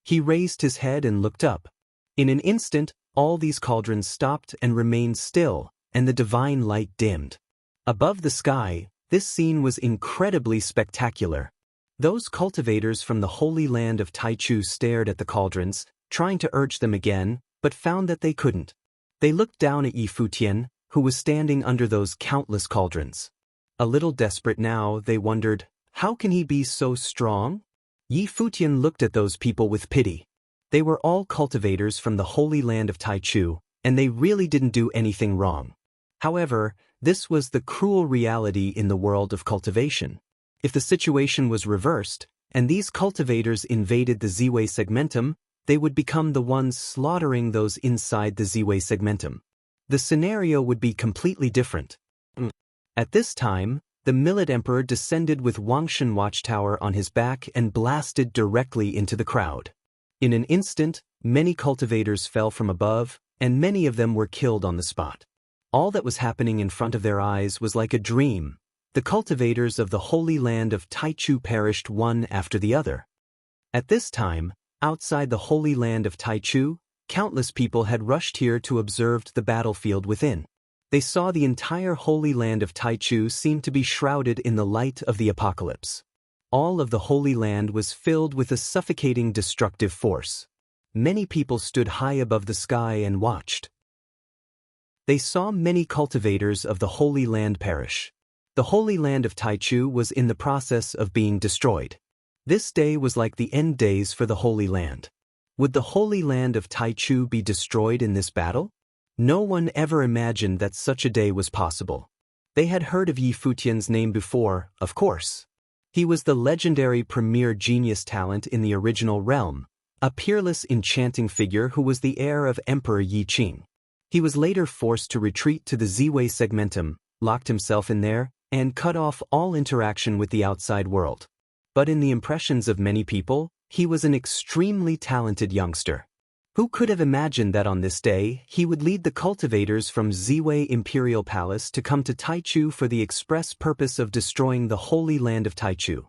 He raised his head and looked up. In an instant, all these cauldrons stopped and remained still, and the divine light dimmed. Above the sky, this scene was incredibly spectacular. Those cultivators from the Holy Land of Taichu stared at the cauldrons, trying to urge them again, but found that they couldn't. They looked down at Yi Futian, who was standing under those countless cauldrons. A little desperate now, they wondered, how can he be so strong? Yi Futian looked at those people with pity. They were all cultivators from the Holy Land of Taichu, and they really didn't do anything wrong. However, this was the cruel reality in the world of cultivation. If the situation was reversed, and these cultivators invaded the Ziwei segmentum, they would become the ones slaughtering those inside the Ziwei segmentum. The scenario would be completely different. At this time, the Millet Emperor descended with Wangshan Watchtower on his back and blasted directly into the crowd. In an instant, many cultivators fell from above, and many of them were killed on the spot. All that was happening in front of their eyes was like a dream. The cultivators of the Holy Land of Taichu perished one after the other. At this time, outside the Holy Land of Taichu, countless people had rushed here to observe the battlefield within. They saw the entire Holy Land of Taichu seem to be shrouded in the light of the apocalypse. All of the Holy Land was filled with a suffocating destructive force. Many people stood high above the sky and watched. They saw many cultivators of the Holy Land perish. The Holy Land of Taichu was in the process of being destroyed. This day was like the end days for the Holy Land. Would the Holy Land of Taichu be destroyed in this battle? No one ever imagined that such a day was possible. They had heard of Yi Futian's name before, of course. He was the legendary premier genius talent in the original realm, a peerless enchanting figure who was the heir of Emperor Yi Qing. He was later forced to retreat to the Ziwei segmentum, locked himself in there, and cut off all interaction with the outside world. But in the impressions of many people, he was an extremely talented youngster. Who could have imagined that on this day, he would lead the cultivators from Ziwei Imperial Palace to come to Taichu for the express purpose of destroying the Holy Land of Taichu?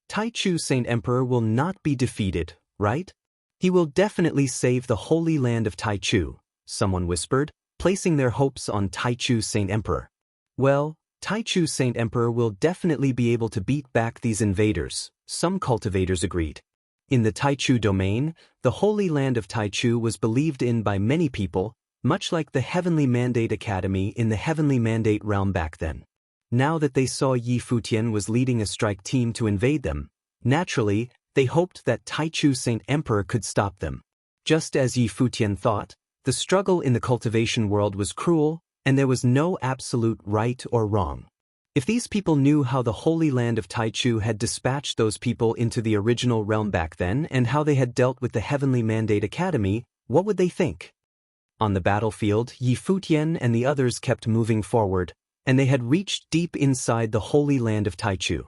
Taichu Saint Emperor will not be defeated, right? He will definitely save the Holy Land of Taichu, someone whispered, placing their hopes on Taichu Saint Emperor. Well, Taichu Saint Emperor will definitely be able to beat back these invaders, Some cultivators agreed. In the Taichu domain, the Holy Land of Taichu was believed in by many people, much like the Heavenly Mandate Academy in the Heavenly Mandate realm back then. Now that they saw Yi Futian was leading a strike team to invade them, naturally, they hoped that Taichu Saint Emperor could stop them. Just as Yi Futian thought, the struggle in the cultivation world was cruel, and there was no absolute right or wrong. If these people knew how the Holy Land of Taichu had dispatched those people into the original realm back then and how they had dealt with the Heavenly Mandate Academy, what would they think? On the battlefield, Yi Futian and the others kept moving forward, and they had reached deep inside the Holy Land of Taichu.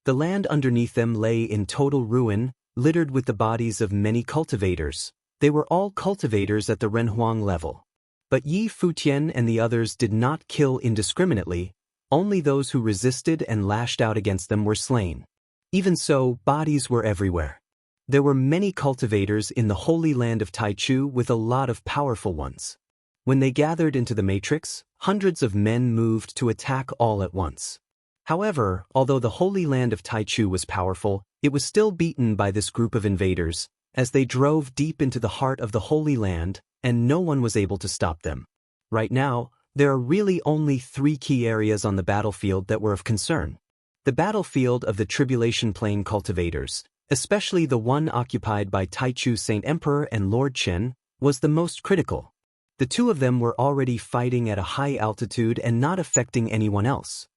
The land underneath them lay in total ruin, littered with the bodies of many cultivators. They were all cultivators at the Renhuang level. But Yi Futian and the others did not kill indiscriminately. Only those who resisted and lashed out against them were slain. Even so, bodies were everywhere. There were many cultivators in the Holy Land of Taichu with a lot of powerful ones. When they gathered into the matrix, hundreds of men moved to attack all at once. However, although the Holy Land of Taichu was powerful, it was still beaten by this group of invaders, as they drove deep into the heart of the Holy Land, and no one was able to stop them. Right now, there are really only 3 key areas on the battlefield that were of concern. The battlefield of the Tribulation Plain cultivators, especially the one occupied by Taichu Saint Emperor and Lord Chen, was the most critical. The two of them were already fighting at a high altitude and not affecting anyone else.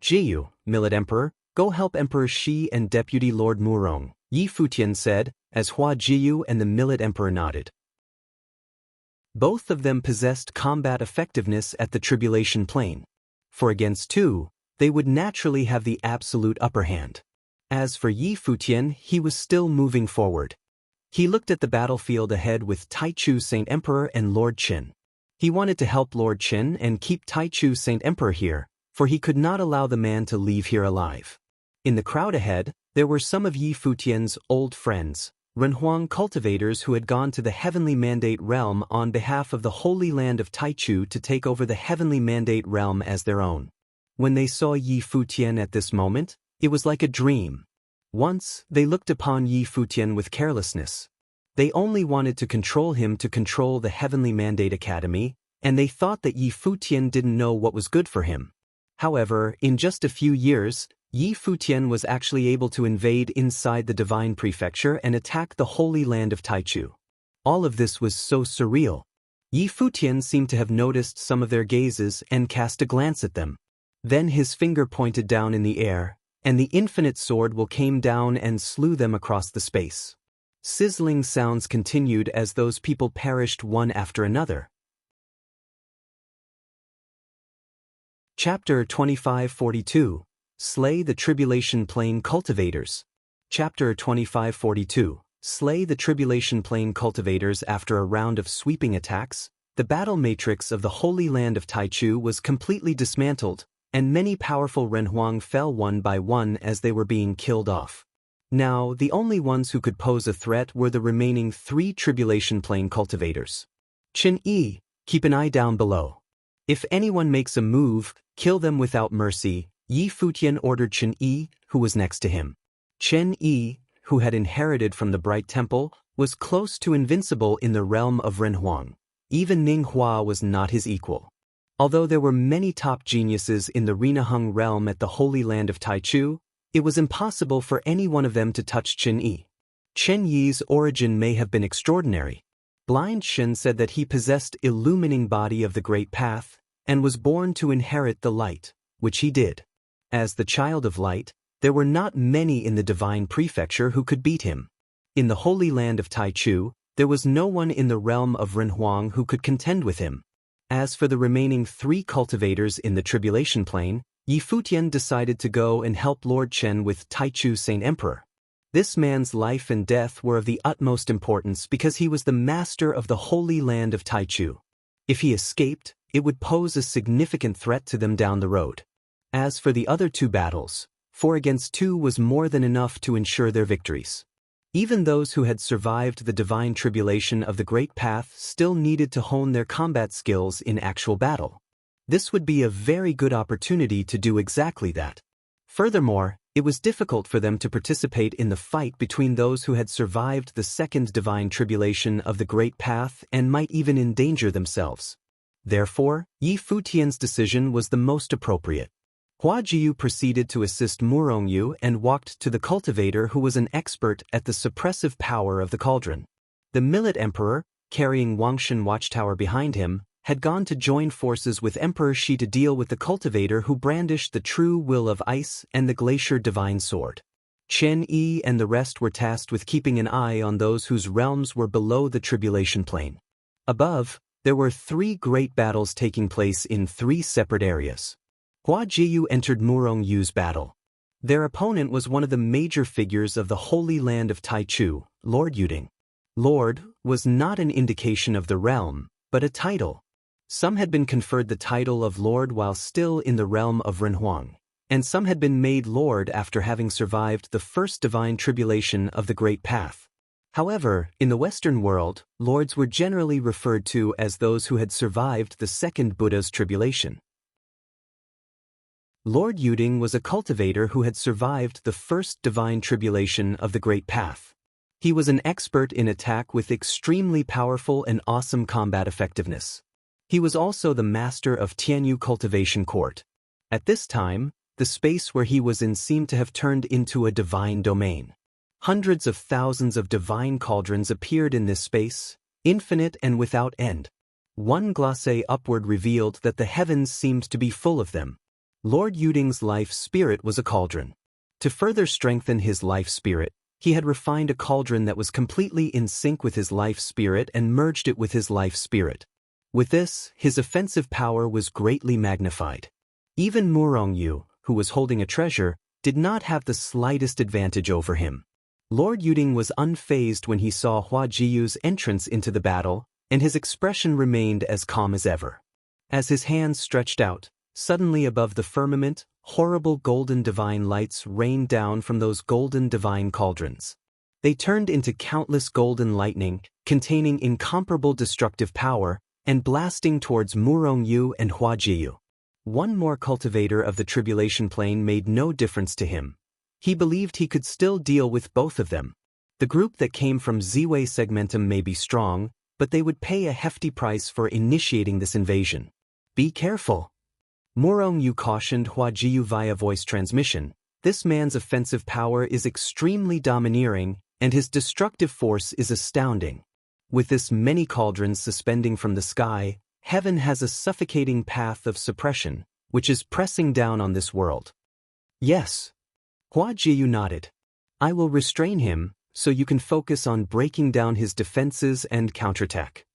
Jiyu, Millet Emperor, go help Emperor Shi and Deputy Lord Murong, Yi Futian said, as Hua Jiyu and the Millet Emperor nodded. Both of them possessed combat effectiveness at the Tribulation Plain. For against 2, they would naturally have the absolute upper hand. As for Yi Futian, he was still moving forward. He looked at the battlefield ahead with Taichu Saint Emperor and Lord Qin. He wanted to help Lord Qin and keep Taichu Saint Emperor here, for he could not allow the man to leave here alive. In the crowd ahead, there were some of Yi Futian's old friends, Renhuang cultivators who had gone to the Heavenly Mandate realm on behalf of the Holy Land of Taichu to take over the Heavenly Mandate realm as their own. When they saw Yi Futian at this moment, it was like a dream. Once, they looked upon Yi Futian with carelessness. They only wanted to control him to control the Heavenly Mandate Academy, and they thought that Yi Futian didn't know what was good for him. However, in just a few years, Yi Futian was actually able to invade inside the Divine Prefecture and attack the Holy Land of Taichu. All of this was so surreal. Yi Futian seemed to have noticed some of their gazes and cast a glance at them. Then his finger pointed down in the air, and the infinite sword will came down and slew them across the space. Sizzling sounds continued as those people perished one after another. Chapter 2542. Slay the Tribulation Plain Cultivators. Chapter 2542. Slay the Tribulation Plain Cultivators. After a round of sweeping attacks, the battle matrix of the Holy Land of Taichu was completely dismantled, and many powerful Renhuang fell one by one as they were being killed off. Now, the only ones who could pose a threat were the remaining 3 Tribulation Plain cultivators. Qin Yi, keep an eye down below. If anyone makes a move, kill them without mercy, Yi Futian ordered Qin Yi, who was next to him. Chen Yi, who had inherited from the Bright Temple, was close to invincible in the realm of Renhuang. Even Ning Hua was not his equal. Although there were many top geniuses in the Renaheng realm at the Holy Land of Taichu, it was impossible for any one of them to touch Qin Yi. Chen Yi's origin may have been extraordinary. Blind Shen said that he possessed illumining body of the Great Path, and was born to inherit the light, which he did. As the child of light, there were not many in the Divine Prefecture who could beat him. In the Holy Land of Taichu, there was no one in the realm of Renhuang who could contend with him. As for the remaining 3 cultivators in the Tribulation Plain, Yi Futian decided to go and help Lord Chen with Taichu Saint Emperor. This man's life and death were of the utmost importance because he was the master of the Holy Land of Taichu. If he escaped, it would pose a significant threat to them down the road. As for the other 2 battles, 4 against 2 was more than enough to ensure their victories. Even those who had survived the divine tribulation of the Great Path still needed to hone their combat skills in actual battle. This would be a very good opportunity to do exactly that. Furthermore, It was difficult for them to participate in the fight between those who had survived the second divine tribulation of the Great Path and might even endanger themselves. Therefore, Yi Futian's decision was the most appropriate. Hua Jiyu proceeded to assist Murongyu and walked to the cultivator who was an expert at the suppressive power of the cauldron. The Millet Emperor, carrying Wangshan Watchtower behind him, had gone to join forces with Emperor Shi to deal with the cultivator who brandished the true will of ice and the glacier divine sword. Chen Yi and the rest were tasked with keeping an eye on those whose realms were below the tribulation plane. Above, there were 3 great battles taking place in 3 separate areas. Hua Jiyu entered Murongyu's battle. Their opponent was one of the major figures of the Holy Land of Taichu, Lord Yuding. Lord was not an indication of the realm, but a title. Some had been conferred the title of Lord while still in the realm of Renhuang, and some had been made Lord after having survived the first divine tribulation of the Great Path. However, in the Western world, lords were generally referred to as those who had survived the second Buddha's tribulation. Lord Yuding was a cultivator who had survived the first divine tribulation of the Great Path. He was an expert in attack with extremely powerful and awesome combat effectiveness. He was also the master of Tianyu cultivation court. At this time, the space where he was in seemed to have turned into a divine domain. Hundreds of thousands of divine cauldrons appeared in this space, infinite and without end. One glacé upward revealed that the heavens seemed to be full of them. Lord Yuding's life spirit was a cauldron. To further strengthen his life spirit, he had refined a cauldron that was completely in sync with his life spirit and merged it with his life spirit. With this, his offensive power was greatly magnified. Even Murongyu, who was holding a treasure, did not have the slightest advantage over him. Lord Yuding was unfazed when he saw Hua Jiyu's entrance into the battle, and his expression remained as calm as ever. As his hands stretched out, suddenly above the firmament, horrible golden divine lights rained down from those golden divine cauldrons. They turned into countless golden lightning, containing incomparable destructive power, and blasting towards Murongyu and Hua Jiyu. One more cultivator of the tribulation plane made no difference to him. He believed he could still deal with both of them. The group that came from Ziwei Segmentum may be strong, but they would pay a hefty price for initiating this invasion. Be careful. Murongyu cautioned Hua Jiyu via voice transmission. This man's offensive power is extremely domineering, and his destructive force is astounding. With this many cauldrons suspending from the sky, heaven has a suffocating path of suppression, which is pressing down on this world. Yes. Hua Jiyu nodded. I will restrain him, so you can focus on breaking down his defenses and counterattack.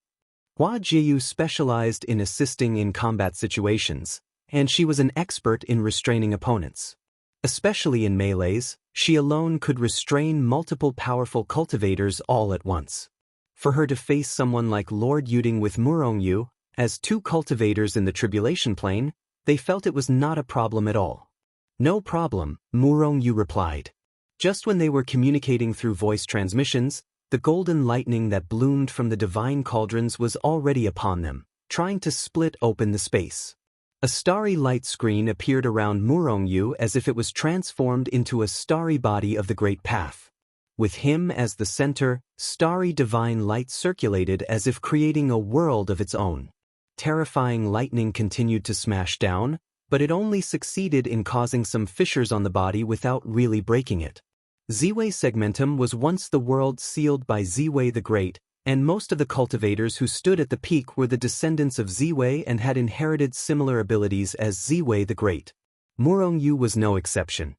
Hua Jiyu specialized in assisting in combat situations, and she was an expert in restraining opponents. Especially in melees, she alone could restrain multiple powerful cultivators all at once. For her to face someone like Lord Yuding with Murongyu, as 2 cultivators in the tribulation plane, they felt it was not a problem at all. No problem, Murongyu replied. Just when they were communicating through voice transmissions, the golden lightning that bloomed from the divine cauldrons was already upon them, trying to split open the space. A starry light screen appeared around Murongyu as if it was transformed into a starry body of the Great Path. With him as the center, starry divine light circulated as if creating a world of its own. Terrifying lightning continued to smash down, but it only succeeded in causing some fissures on the body without really breaking it. Ziwei Segmentum was once the world sealed by Ziwei the Great, and most of the cultivators who stood at the peak were the descendants of Ziwei and had inherited similar abilities as Ziwei the Great. Murongyu was no exception.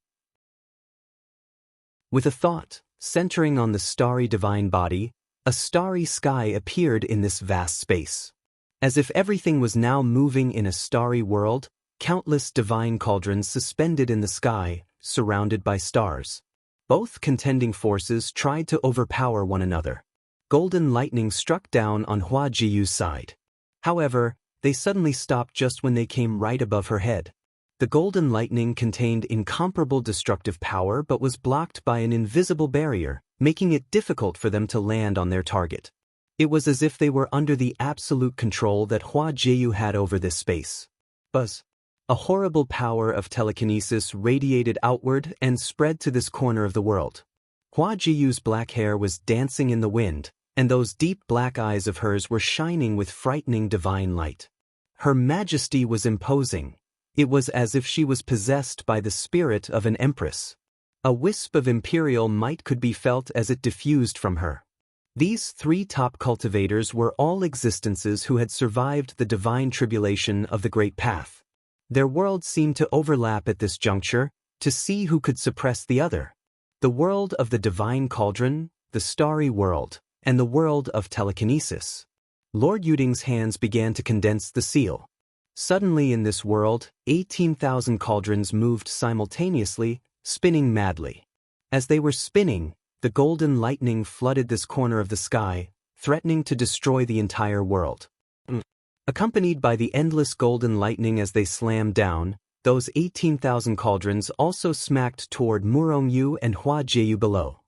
With a thought, centering on the starry divine body, a starry sky appeared in this vast space. As if everything was now moving in a starry world, countless divine cauldrons suspended in the sky, surrounded by stars. Both contending forces tried to overpower one another. Golden lightning struck down on Hua Jiyu's side. However, they suddenly stopped just when they came right above her head. The golden lightning contained incomparable destructive power but was blocked by an invisible barrier, making it difficult for them to land on their target. It was as if they were under the absolute control that Hua Jiyu had over this space. Buzz. A horrible power of telekinesis radiated outward and spread to this corner of the world. Hua Jiyu's black hair was dancing in the wind, and those deep black eyes of hers were shining with frightening divine light. Her majesty was imposing. It was as if she was possessed by the spirit of an empress. A wisp of imperial might could be felt as it diffused from her. These three top cultivators were all existences who had survived the divine tribulation of the Great Path. Their worlds seemed to overlap at this juncture, to see who could suppress the other. The world of the divine cauldron, the starry world, and the world of telekinesis. Lord Yuding's hands began to condense the seal. Suddenly in this world, 18,000 cauldrons moved simultaneously, spinning madly. As they were spinning, the golden lightning flooded this corner of the sky, threatening to destroy the entire world. Accompanied by the endless golden lightning as they slammed down, those 18,000 cauldrons also smacked toward Murongyu and Hua Jieyu below.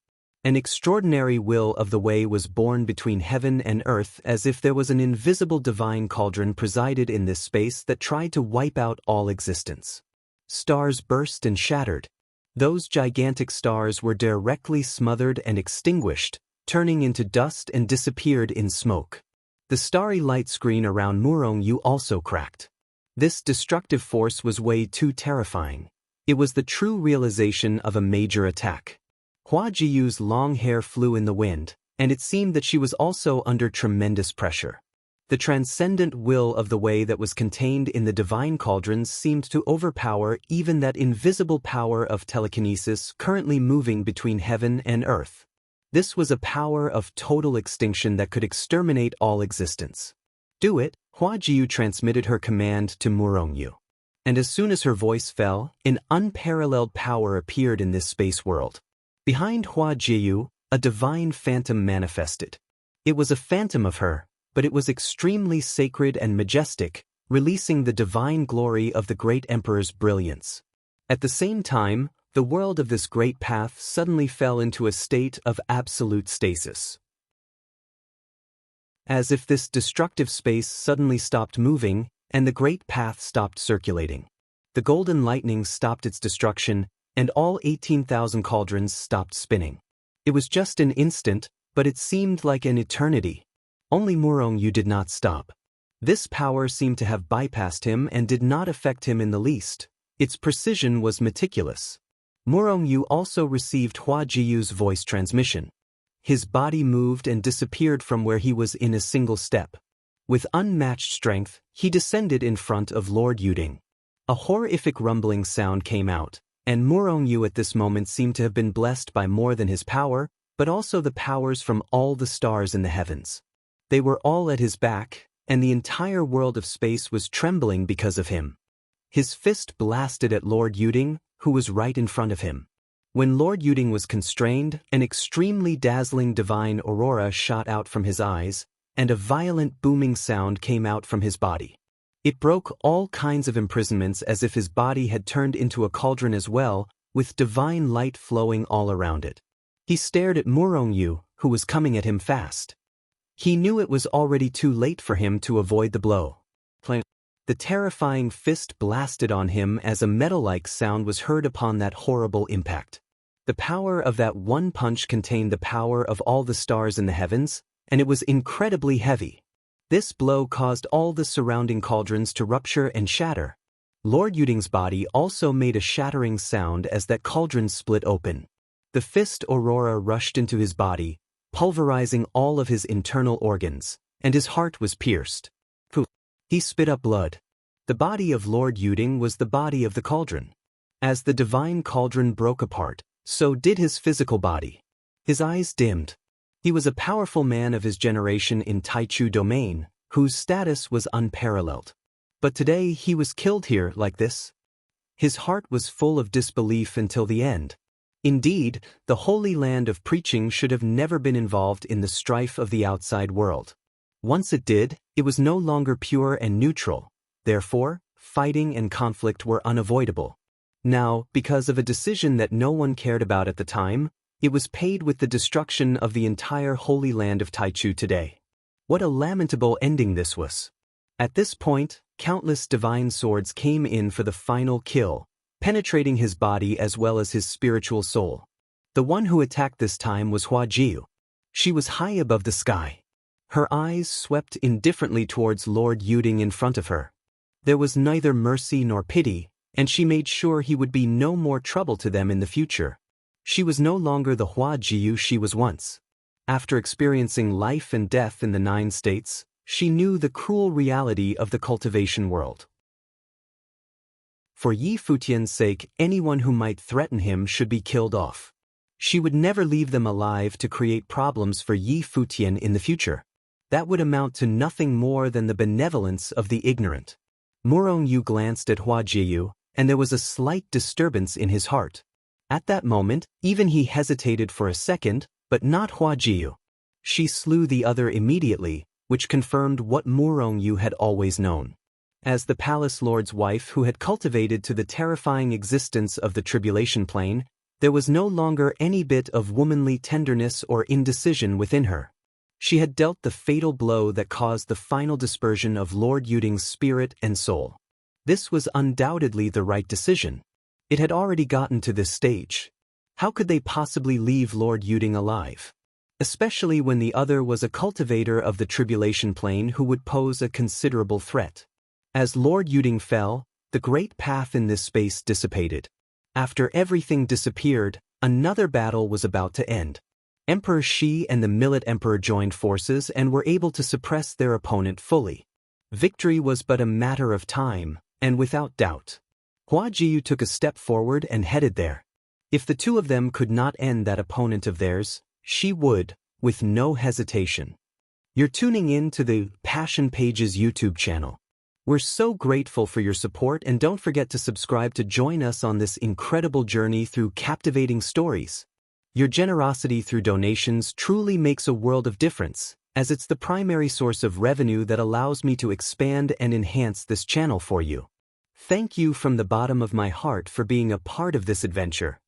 An extraordinary will of the way was born between heaven and earth, as if there was an invisible divine cauldron presided in this space that tried to wipe out all existence. Stars burst and shattered. Those gigantic stars were directly smothered and extinguished, turning into dust and disappeared in smoke. The starry light screen around Murongyu also cracked. This destructive force was way too terrifying. It was the true realization of a major attack. Hua Jiyu's long hair flew in the wind, and it seemed that she was also under tremendous pressure. The transcendent will of the way that was contained in the divine cauldrons seemed to overpower even that invisible power of telekinesis currently moving between heaven and earth. This was a power of total extinction that could exterminate all existence. Do it, Hua Jiyu transmitted her command to Murongyu. And as soon as her voice fell, an unparalleled power appeared in this space world. Behind Hua Jiyu, a divine phantom manifested. It was a phantom of her, but it was extremely sacred and majestic, releasing the divine glory of the great emperor's brilliance. At the same time, the world of this great path suddenly fell into a state of absolute stasis. As if this destructive space suddenly stopped moving, and the great path stopped circulating. The golden lightning stopped its destruction, and all 18,000 cauldrons stopped spinning. It was just an instant, but it seemed like an eternity. Only Murongyu did not stop. This power seemed to have bypassed him and did not affect him in the least. Its precision was meticulous. Murongyu also received Hua Jiyu's voice transmission. His body moved and disappeared from where he was in a single step. With unmatched strength, he descended in front of Lord Yuding. A horrific rumbling sound came out, and Murongyu at this moment seemed to have been blessed by more than his power, but also the powers from all the stars in the heavens. They were all at his back, and the entire world of space was trembling because of him. His fist blasted at Lord Yuding, who was right in front of him. When Lord Yuding was constrained, an extremely dazzling divine aurora shot out from his eyes, and a violent booming sound came out from his body. It broke all kinds of imprisonments as if his body had turned into a cauldron as well, with divine light flowing all around it. He stared at Murongyu, who was coming at him fast. He knew it was already too late for him to avoid the blow. The terrifying fist blasted on him as a metal-like sound was heard upon that horrible impact. The power of that one punch contained the power of all the stars in the heavens, and it was incredibly heavy. This blow caused all the surrounding cauldrons to rupture and shatter. Lord Yuding's body also made a shattering sound as that cauldron split open. The fist aurora rushed into his body, pulverizing all of his internal organs, and his heart was pierced. He spit up blood. The body of Lord Yuding was the body of the cauldron. As the divine cauldron broke apart, so did his physical body. His eyes dimmed. He was a powerful man of his generation in Taichu domain, whose status was unparalleled. But today he was killed here like this. His heart was full of disbelief until the end. Indeed, the holy land of preaching should have never been involved in the strife of the outside world. Once it did, it was no longer pure and neutral. Therefore, fighting and conflict were unavoidable. Now, because of a decision that no one cared about at the time, it was paid with the destruction of the entire holy land of Taichu today. What a lamentable ending this was. At this point, countless divine swords came in for the final kill, penetrating his body as well as his spiritual soul. The one who attacked this time was Huajiu. She was high above the sky. Her eyes swept indifferently towards Lord Yuding in front of her. There was neither mercy nor pity, and she made sure he would be no more trouble to them in the future. She was no longer the Huajiu she was once. After experiencing life and death in the 9 states, she knew the cruel reality of the cultivation world. For Yi Futian's sake, anyone who might threaten him should be killed off. She would never leave them alive to create problems for Yi Futian in the future. That would amount to nothing more than the benevolence of the ignorant. Murong Yu glanced at Huajiu, and there was a slight disturbance in his heart. At that moment, even he hesitated for a second, but not Huajiu. She slew the other immediately, which confirmed what Murong Yu had always known. As the palace lord's wife who had cultivated to the terrifying existence of the tribulation plane, there was no longer any bit of womanly tenderness or indecision within her. She had dealt the fatal blow that caused the final dispersion of Lord Yuding's spirit and soul. This was undoubtedly the right decision. It had already gotten to this stage. How could they possibly leave Lord Yuding alive? Especially when the other was a cultivator of the tribulation plane who would pose a considerable threat. As Lord Yuding fell, the great path in this space dissipated. After everything disappeared, another battle was about to end. Emperor Shi and the Millet Emperor joined forces and were able to suppress their opponent fully. Victory was but a matter of time, and without doubt. Huajiu took a step forward and headed there. If the two of them could not end that opponent of theirs, she would, with no hesitation. You're tuning in to the Passion Pages YouTube channel. We're so grateful for your support, and don't forget to subscribe to join us on this incredible journey through captivating stories. Your generosity through donations truly makes a world of difference, as it's the primary source of revenue that allows me to expand and enhance this channel for you. Thank you from the bottom of my heart for being a part of this adventure.